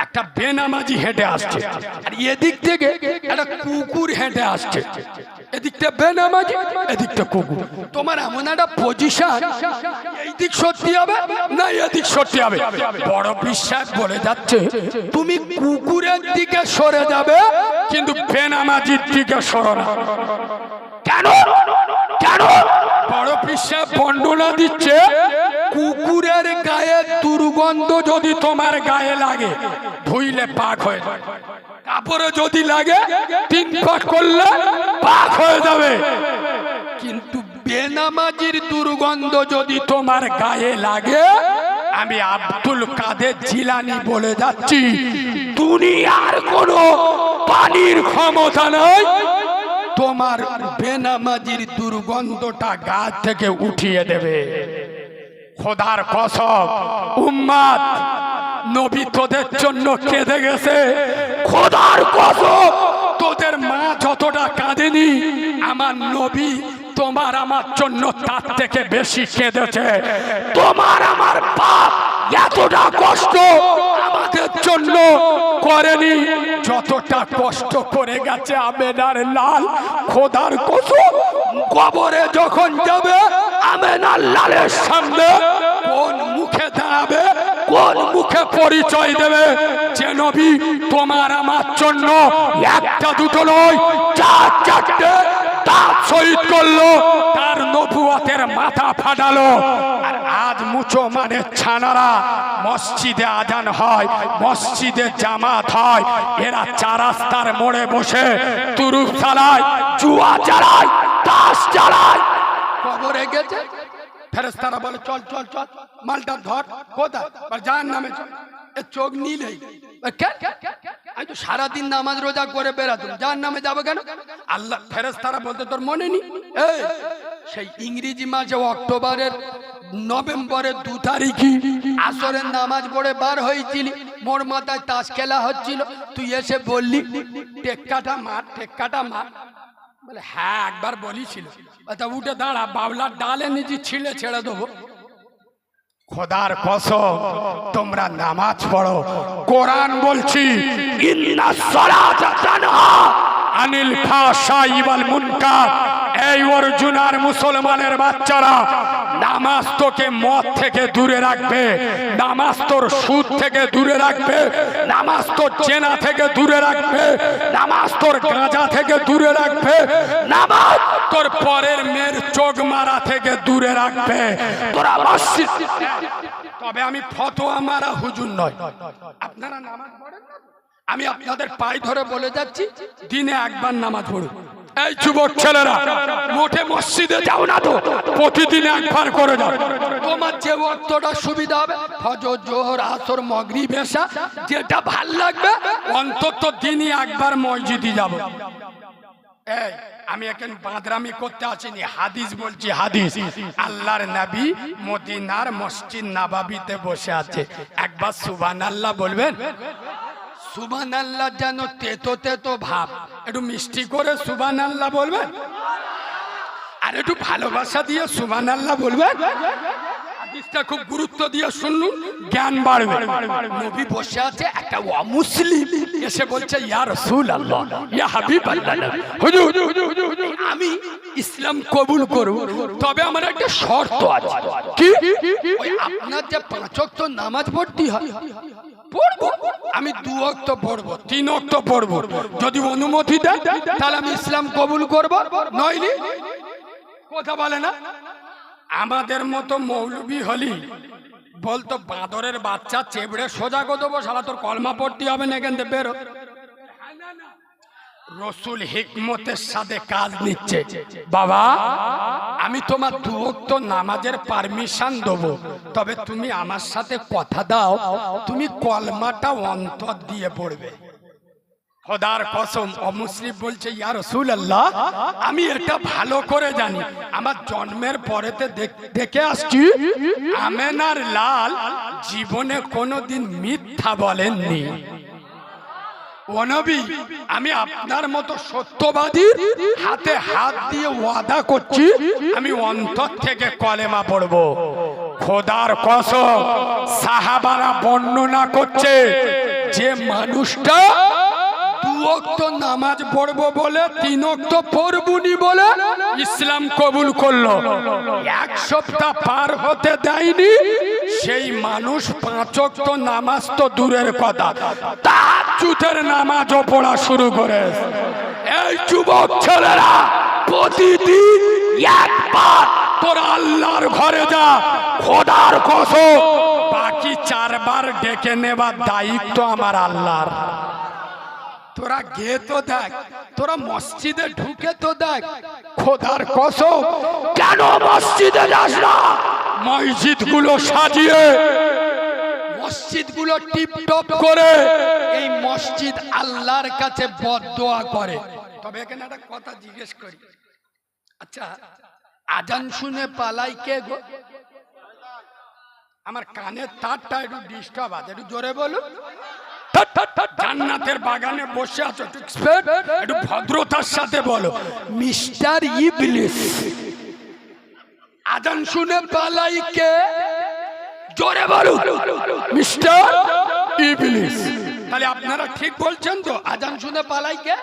একটা বেনামাজি হেঁটে আসছে, আর এদিক থেকে একটা কুকুর হেঁটে আসছে। এদিকটা বেনামাজি, এদিকটা কুকুর। তোমার এমন একটা পজিশন, এই দিক সত্যি হবে না এদিক সত্যি হবে। বড় বিশ্বাস বলে যাচ্ছে তুমি কুকুরের দিকে সরে যাবে, কিন্তু বেনামাজির দিকে সরো না। কেন? কেন? বড় পিসা বর্ণনা দিচ্ছে, কুকুরের গায়ে দুর্গন্ধ যদি তোমার গায়ে লাগে, ধুইলে পাক হয়ে যাবে, কাপড়ে যদি লাগে 3 পাক করলে পাক হয়ে যাবে। কিন্তু বেনামাজির দুর্গন্ধ যদি তোমার গায়ে লাগে, আমি আব্দুল কাদের জিলানী বলে যাচ্ছি, দুনিয়ার কোনো পানির ক্ষমতা নাই তোমার বেনামাজির দুর্গন্ধটা গা থেকে উঠিয়ে দেবে। খোদার কসম উম্মাত, নবী তোদের জন্য কেঁদে গেছে। খোদার কসম তোদের মা যতটা কাঁদেনি, আমার নবী তোমার আমার জন্য তার থেকে বেশি কেঁদেছে। তোমার আমার বাপ এতটা কষ্ট আমাদের জন্য করেনি যতটা কষ্ট করে গেছে আমেনার লাল। খোদার কসম কবরে যখন যাবে আমেনার লালের সামনে কোন মুখে দাঁড়াবে, কোন মুখে পরিচয় দেবে যে নবী তোমার আমার জন্য একটা দুটো নয় 4-4টে তার শহীদ করলো, তার নবুয়তের মাথা ফাটালো। আর আজ মুসলমানের ছানারা মসজিদে আজান হয়, মসজিদে জামাত হয়, এরা 4 রাস্তার মোড়ে বসে তুরুপ চালায়, জুয়া চালায়, তাস চালায়। কবরে গেছে ফেরেশতারা বলে চল চল চল মালটা ধর, কোথায়? জাহান্নামে চল। এ চোখ নীলই, আমি তো সারাদিন নামাজ রোজা করে বেড়াতাম, জাহান্নামে যাবো কেন? আল্লাহ ফেরেশতারা বলতে তোর মনে নেই? এই সেই ইংরেজি মাসে অক্টোবরের নভেম্বরের 2 তারিখে আসরের নামাজ পড়ে বার হয়েছিলি, মোর মাথায় তাস খেলা হচ্ছিল, তুই এসে বললি টেক্কাটা মার, টেক্কাটা মার। বলে হ্যাঁ একবার বলেছিল। আচ্ছা উঠে দাঁড়া, বাবলার ডালে নিচে ছিঁড়ে ছেড়ে দেবো। খোদার কসম তোমরা নামাজ পড়ো, কোরআন বলছি ইন্নাস সালাতা তানহা আনিল ফাহশাই ওয়াল মুনকার। এই অর্জুনার মুসলমানের বাচ্চারা, নামাজ তোকে মদ থেকে দূরে রাখবে, নামাজ তোর সুদ থেকে দূরে রাখবে, নামাজ তোর জেনা থেকে দূরে রাখবে, নামাজ তোর গাঁজা থেকে দূরে রাখবে, নামাজ তোর পরের মেয়ের চোখ মারা থেকে দূরে রাখবে। তোরা মসজিদ, তবে আমি ফতোয়া মারা হুজুর নয়। আপনারা নামাজ পড়েন না? আমি আপনাদের পায়ে ধরে বলে যাচ্ছি দিনে একবার নামাজ পড়ুন। এই যুবক ছেলেরা, মোটে মসজিদে যাও না তো, প্রতিদিন একবার করে যাও। তোমার যে ওয়াক্তটা সুবিধা হবে, ফজর জোহর আসর মাগরিব এশা, যেটা ভাল লাগবে অন্তত দিনই একবার মসজিদে যাব। এই আমি এখন বাদরামি করতে আসিনি, হাদিস বলছি, হাদিস। আল্লাহর নবী মদিনার মসজিদ নববীতে বসে আছে, একবার সুবহানাল্লাহ বলবেন? সুবহানাল্লাহ যেন তেতো তেতো ভাব, একটু মিষ্টি করে সুবহানাল্লাহ বলবেন, আর একটু ভালোবাসা দিয়ে সুবহানাল্লাহ বলবেন। হাদিসটা খুব গুরুত্ব দিয়ে শুনুন, জ্ঞান বাড়বে। নবী বসে আছে, একটা অমুসলিম এসে বলছে ইয়া রাসূলুল্লাহ, ইয়া হাবিবাল্লাহ, হুজুর আমি ইসলাম কবুল করব, তবে আমার একটা শর্ত আছে। কি? ওই আপনার যে 5 ওয়াক্ত নামাজ পড়তে হয়, পড়বো আমি 2 ওয়াক্ত পড়বো, 3 ওয়াক্ত পড়বো, যদি অনুমতি দেন তাহলে আমি ইসলাম কবুল করব, নইলে কথা বলে না। আমাদের মতো মৌলবি হলি বলতো বাঁদরের বাচ্চা চেবড়ে সোজা করে দেবো, শালা তোর কলমা পড়তে হবে না, এখান থেকে বেরো। রসুল হিকমতের সাথে কাজ নিচ্ছে, বাবা আমি তোমার 2 ওয়াক্ত নামাজের পারমিশন দেবো, তবে তুমি আমার সাথে কথা দাও, তুমি কলমাটা অন্তর দিয়ে পড়বে। খোদার কসম অমুসলিম বলছে ইয়া রাসূলুল্লাহ, আমি এটা ভালো করে জানি, আমার জন্মের পরেতে দেখে আসছি আমেনার লাল জীবনে কোনোদিন মিথ্যা বলেননি। ও নবী, আমি আপনার মতো সত্যবাদী হাতে হাত দিয়ে ওয়াদা করছি, আমি অন্তর থেকে কলেমা পড়বো। খোদার কসম সাহাবারা বর্ণনা করছে, যে মানুষটা 2 ওয়াক্ত নামাজ পড়বো বলে 3 ওয়াক্ত পড়বুনি বলে ইসলাম কবুল করলো, 1 সপ্তাহ পার হতে দেয়নি, সেই মানুষ 5 ওয়াক্ত নামাজ তো দূরের কথা, তাহাজ্জুদের নামাজও পড়া শুরু করে। এই যুবক ছেলেরা, প্রতিদিন একবার তোরা আল্লাহর ঘরে যা, খোদার কসম বাকি 4 বার ডেকে নেবার দায়িত্ব আমার আল্লাহর। তোরা গে তো দেখ, তোরা মসজিদে ঢুকে তো দেখ, খোদার কসম কেন মসজিদে যাস না? মসজিদ গুলো সাজিয়ে, মসজিদ গুলো টিপটপ করে, এই মসজিদ আল্লাহর কাছে বদদোয়া করে। তবে এখানে একটা কথা জিজ্ঞেস করি, আচ্ছা আজান শুনে পালাই কে গো? আমার কানের তারটা একটু ডিস্টার্ব আছে, একটু জোরে বলুন। জান্নাতের বাগানে বসে আছো, একটু ভদ্রতার সাথে বলো মিস্টার ইবলিস, আজান শুনে পালাই কে? জোরে বলুন মিস্টার ইবলিস। তাহলে আপনারা ঠিক বলছেন তো, আজান শুনে পালাই কে?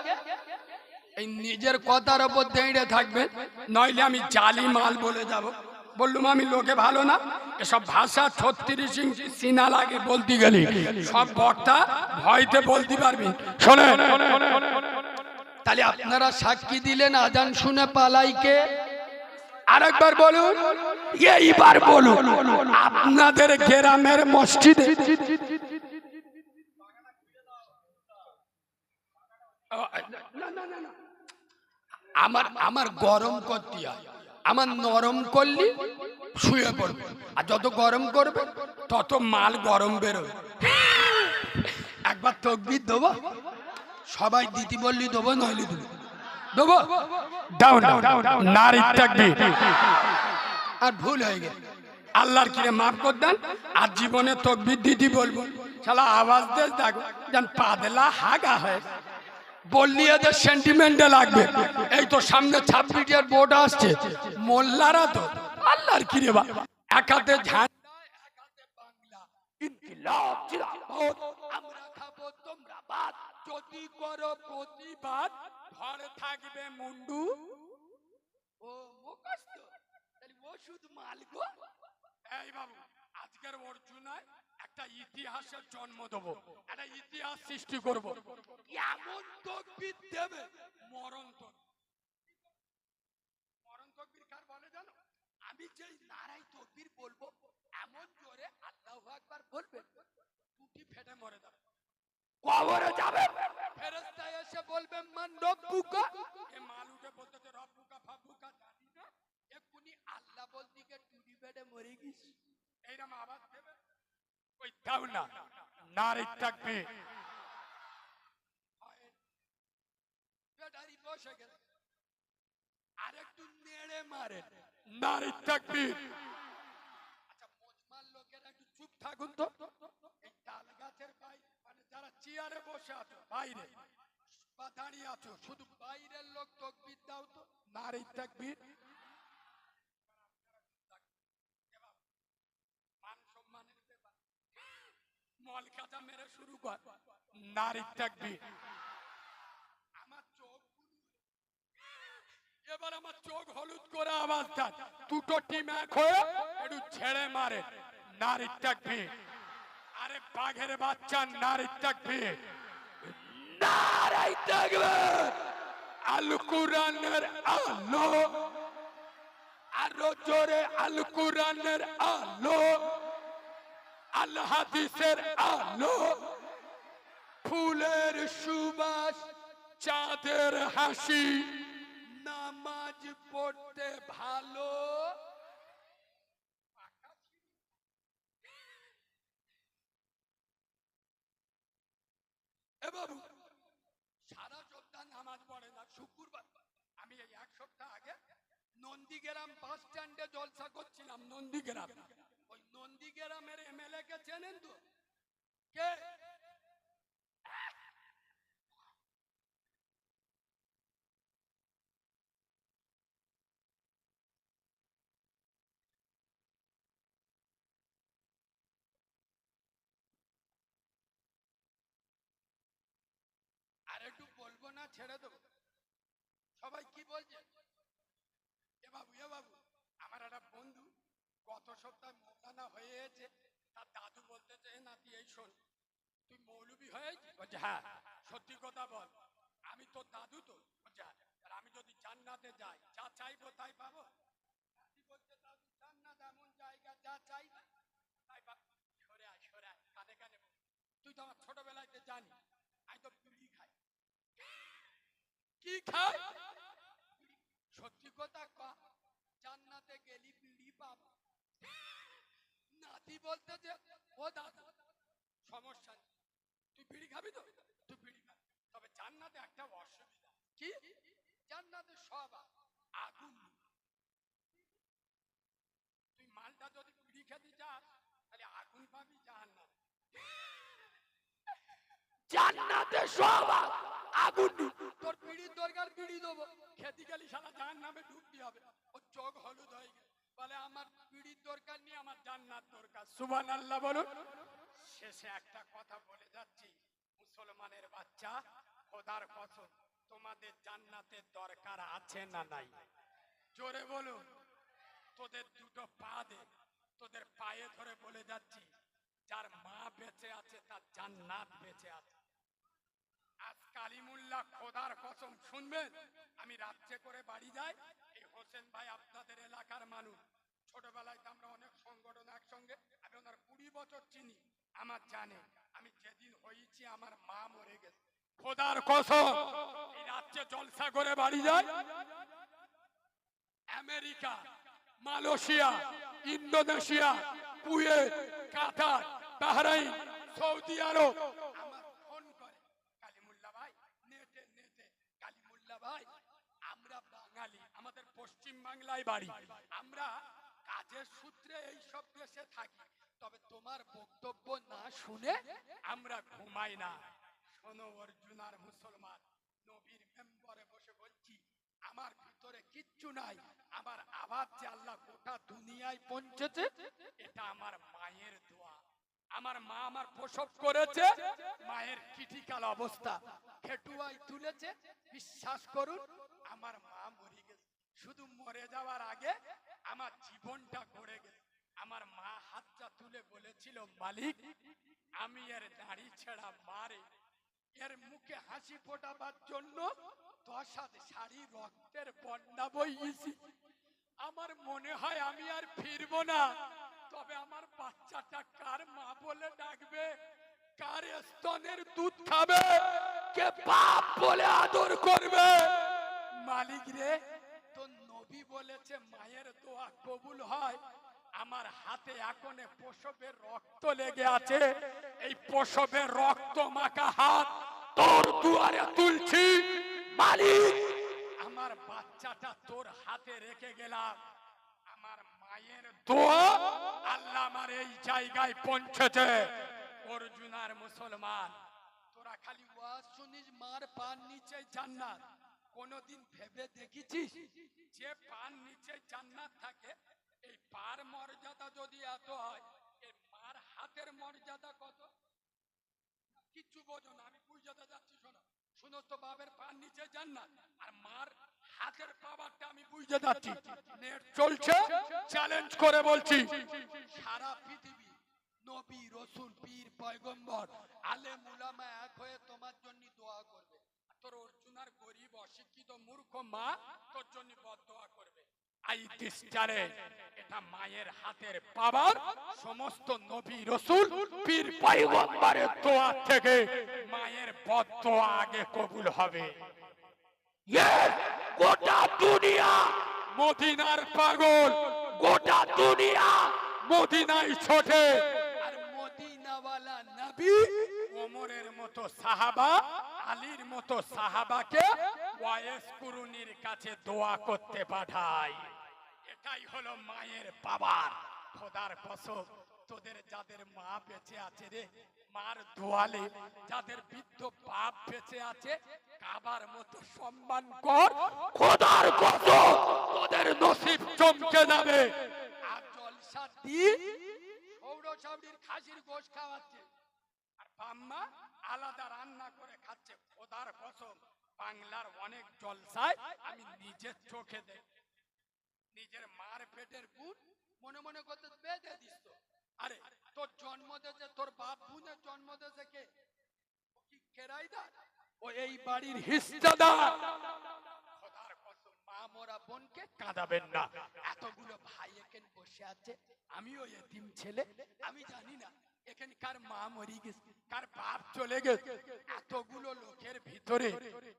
এই নিজের কথার উপর দাঁড়িয়ে থাকবেন, নইলে আমি জালি মাল বলে যাব। বললুম আমি লোকে ভালো না, এসব ভাষা 36 ইঞ্চি সিনা লাগে বলতে গেলে, সব বক্তা ভয়তে বলতে পারবেন। শোনেন, তাহলে আপনারা সাক্ষী দিলেন আজান শুনে পালাই কে? আরেকবার বলুন, এইবার বলুন আপনাদের গ্রামের মসজিদে আমার গরম করতে হয়, আমার নরম করলি শুয়ে পড়বে, আর যত গরম করবে তত মাল গরম বেরোবে। একবার তকবির দেবো, সবাই দিতি বললি দেবো, নইলে দেবো, দেবো, দাও নারীর তাকবীর। আর ভুল হয়ে গেল, আল্লাহর কিরে মাফ করে দেন। আর জীবনে তকবির দিদি বলবো, শালা আওয়াজ দেশ দেখো যেন পাতলা হাগা হয়, বললি এদের সেন্টিমেন্টে লাগবে। এই তো সামনে 26 বোর্ড আসছে, মোল্লারা তো আল্লাহর কিরে বা এক হাতে ঝান্ডা এক হাতে বাংলা, ইনকিলাব জিন্দাবাদ, আমরা খাবো তোমরা বাদ, যদি করো প্রতিবাদ ঘরে থাকবে মুন্ডু। ও মুখস্থ, তাহলে ওষুধ মালগো। এই বাবু, আজকের অর্জুনায় একটা ইতিহাসের জন্ম দেবো, একটা ইতিহাস সৃষ্টি করব। এমন তকবীর দেবে, মরণ তকবীর কার বলে জানো? আমি যেই নারাই তকবীর বলবো, এমন জোরে আল্লাহু আকবার বলবে, টুটি ফেটে মরে যাবে, কবরে যাবে। ফেরেশতা এসে বলবে মান রব্বুকা, এ মালুকে বলতে রব্বুকা ফাবুকা জানি না, এক্ষুনি আল্লাহ বলতে গিয়ে টুটি ফেটে মরে গেছি, এইরকম আওয়াজ দেবে। ওই দাও না নারীর তাকবীর। ব্যাটারি বসে গেল, আরেকটু নেড়ে মারে নারীর তাকবীর। আচ্ছা, মোজমাল লোকেরা একটু চুপ থাকুন তো। এই তাল গাছের বাইরে, মানে যারা চেয়ারে বসে আছো বাইরে বা দাঁড়িয়ে আছো, শুধু বাইরের লোক তাকবীর দাও তো, নারীর তাকবীর। মান সম্মানের ব্যাপার, মল কাটা মেরে শুরু কর নারীর তাকবীর। আমার চোখ, এবার আমার চোখ হলুদ করে আওয়াজ দেন, দুটো টিম এক হয়ে একটু ছেড়ে মারে নারীর তাকবীর। আরে বাঘের বাচ্চা নারীর তাকবীর, নারীর তাকবীর। আল কুরআনের আলো, আরো জোরে আল কুরআনের আলো, আল হাদিসের আলো, ফুলের সুবাস, চাঁদের হাসি, নামাজ পড়তে ভালো। এ বাবু, সারা সপ্তাহ নামাজ পড়ে না, শুক্রবার। আমি এই এক সপ্তাহ আগে নন্দীগ্রাম বাস স্ট্যান্ডে জলসা করছিলাম, নন্দীগ্রাম। ওই নন্দীগ্রামের এমএলএ কে চেনেন তো? কে? আর একটু বলবো না, ছেড়ে দেবো? সবাই কি বলছে? এ বাবু, এ বাবু, আমার একটা বন্ধু গত সপ্তাহে মৌলানা হয়েছে, তার দাদু বলতেছে, নাতি এই শোন, তুই মৌলবি হয়েছিস? বলছে হ্যাঁ। সত্যি কথা বল, আমি তোর দাদু তো? বলছে হ্যাঁ। আর আমি যদি জান্নাতে যাই, যা চাইবো তাই পাবো? নাতি বলছে দাদু, জান্নাত এমন জায়গা, যা চাই তাই পাবো। সরে আয়, সরে আয়, কানে কানে বল। তুই তো আমার ছোটবেলাতে জানি, আমি তো বিড়ি খাই। কি খাই? সত্যি কথা ক, জান্নাতে গেলি বিড়ি পাবো? নাতি বলতে যে ও দাদা, সমস্যা নেই, তুই বিড়ি খাবি তো? তুই বিড়ি খাবি, তবে জান্নাতে একটা অসুবিধা। কি? জান্নাতে সব আগুন। তুই মালটা যদি বিড়ি খেতে যাস, তাহলে আগুন পাবি জাহান্নামে। জান্নাতে সব আগুন। তোর বিড়ির দরকার, বিড়ি দেবো, খেতে গেলি শালা জাহান্নামে ঢুকতে হবে। ও চোখ হলুদ হয়ে গেল, বলে আমার বিড়ির দরকার নেই, আমার জান্নাত দরকার। সুবহানাল্লাহ বলুন। শেষে একটা কথা বলে যাচ্ছি, মুসলমানের বাচ্চা, খোদার কসম, তোমাদের জান্নাতের দরকার আছে না নাই? জোরে বলুন। তোদের দুটো পা দে, তোদের পায়ে ধরে বলে যাচ্ছি, যার মা বেঁচে আছে তার জান্নাত বেঁচে আছে। আজ কালিমুল্লাহ, খোদার কসম শুনবেন, আমি রাত্রে করে বাড়ি যাই, এই হোসেন ভাই আপনাদের এলাকার মানুষ, ছোটবেলায় তো আমরা অনেক সংগঠন একসঙ্গে, আমি ওনার 20 বছর চিনি, আমার জানে, আমি যেদিন হয়েছি আমার মা মরে গেছে। খোদার কসম, এই রাত্রে জলসা করে বাড়ি যাই, আমেরিকা, মালয়েশিয়া, ইন্দোনেশিয়া, কুয়েত, কাতার, বাহরাইন, সৌদি আরব আমার ফোন করে, কালিমুল্লাহ ভাই, নেটে কালিমুল্লাহ ভাই, আমরা বাঙালি, আমাদের পশ্চিম বাংলায় বাড়ি, আমরা কাজের সূত্রে এই সব দেশে থাকি, তবে তোমার বক্তব্য না শুনে আমরা ঘুমাই না। শোনো অর্জুন আর মুসলমান, নবীর মেম্বরে বসে বলছি, আমার ভিতরে কিচ্ছু নাই, আমার আওয়াজ যে আল্লাহ গোটা দুনিয়ায় পৌঁছেছে, এটা আমার মায়ের দোয়া। আমার মা আমার প্রসব করেছে, মায়ের ক্রিটিক্যাল অবস্থা, ফেটুয়াই তুলেছে, বিশ্বাস করুন আমার মা মরে গেছে, শুধু মরে যাওয়ার আগে আমার জীবনটা গড়ে গেছে। আমার মা হাতটা তুলে বলেছিল, মালিক আমি এর দাড়ি ছেঁড়া মারে, এর মুখে হাসি ফোটাবার জন্য 10 হাত শাড়ি রক্তের বন্যা বইছি। আমার মনে হয় আমি আর ফিরবো না, তবে আমার বাচ্চাটা কার মা বলে ডাকবে, কার স্তনের দুধ খাবে, কে বাপ বলে আদর করবে। মালিক রে, তো নবী বলেছে মায়ের দোয়া কবুল হয়, আমার হাতে এখনে প্রসবের রক্ত লেগে আছে, এই প্রসবের রক্ত মাখা হাত তোর দুয়ারে তুলছি, মালিক আমার বাচ্চাটা তোর হাতে রেখে গেলাম। আমার মায়ের দোয়া আল্লাহ আমার এই জায়গায় পৌঁছেছে। অর্জুন আর মুসলমান, তোরা খালি ওয়াজ শুনিস, মার পান নিচে জান্নাত, কোনদিন ভেবে দেখেছিস যে পান নিচে জান্নাত থাকে, এই পার মর্যাদা যদি এত হয়, এই মার হাতের মর্যাদা কত? কিচ্ছু বোঝো না, আমি বুঝাতে যাচ্ছি, শোনো শুনো তো, বাবের পান নিচে জান্নাত আর মার হাতের পাওয়ারটা আমি বুঝতে যাচ্ছি। নেট চলছে, চ্যালেঞ্জ করে বলছি, সারা পৃথিবী নবী, রসুল, পীর, পয়গম্বর, আলেম উলামা এক হয়ে তোমার জন্য দোয়া করবে। তোর অর্জুন আর গরিব অশিক্ষিত মূর্খ মা তোর জন্য বদদোয়া করবে। আই দিসটারে, এটা মায়ের হাতের পাওয়ার, সমস্ত নবী, রসুল, পীর, পয়গম্বরের দোয়া থেকে মায়ের বদদোয়া আগে কবুল হবে। গোটা দুনিয়া মদিনার পাগল, গোটা দুনিয়া মদিনায় ছোটে, আর মদিনাওয়ালা নবী ওমরের মতো সাহাবা, আলীর মতো সাহাবাকে ওয়াইস কুরুনির কাছে দোয়া করতে পাঠায়। এটাই হলো মায়ের পাওয়ার। খোদার কসম, তোদের যাদের মা বেঁচে আছে রে, মার দোয়ালে যাদের বৃদ্ধ বাপ বেঁচে আছে, কাবার মতো সম্মান কর, খোদার কসম তোদের নসিব চমকে যাবে। আর জলসা দিয়ে সৌরসাবরির খাসির গোশ খাওয়াচ্ছে, আর বাম্মা আলাদা রান্না করে খাচ্ছে। খোদার কসম, বাংলার অনেক জলসায় আমি নিজের চোখে দেখি, নিজের মার পেটের গুণ মনে মনে করতে বেঁধে দিস তো। আরে তোর জন্ম দেশে তোর বাপ বোনের জন্ম দেশে কে? ও কি কেরাইদার? ও এই বাড়ির হিস্সাদার। খোদার কসম, মা মোরা বোনকে কাঁদাবেন না। এতগুলো ভাই এখানে বসে আছে, আমিও এতিম ছেলে, আমি জানি না এখানে কার মা মরি গেছে, কার বাপ চলে গেছে। এতগুলো লোকের ভিতরে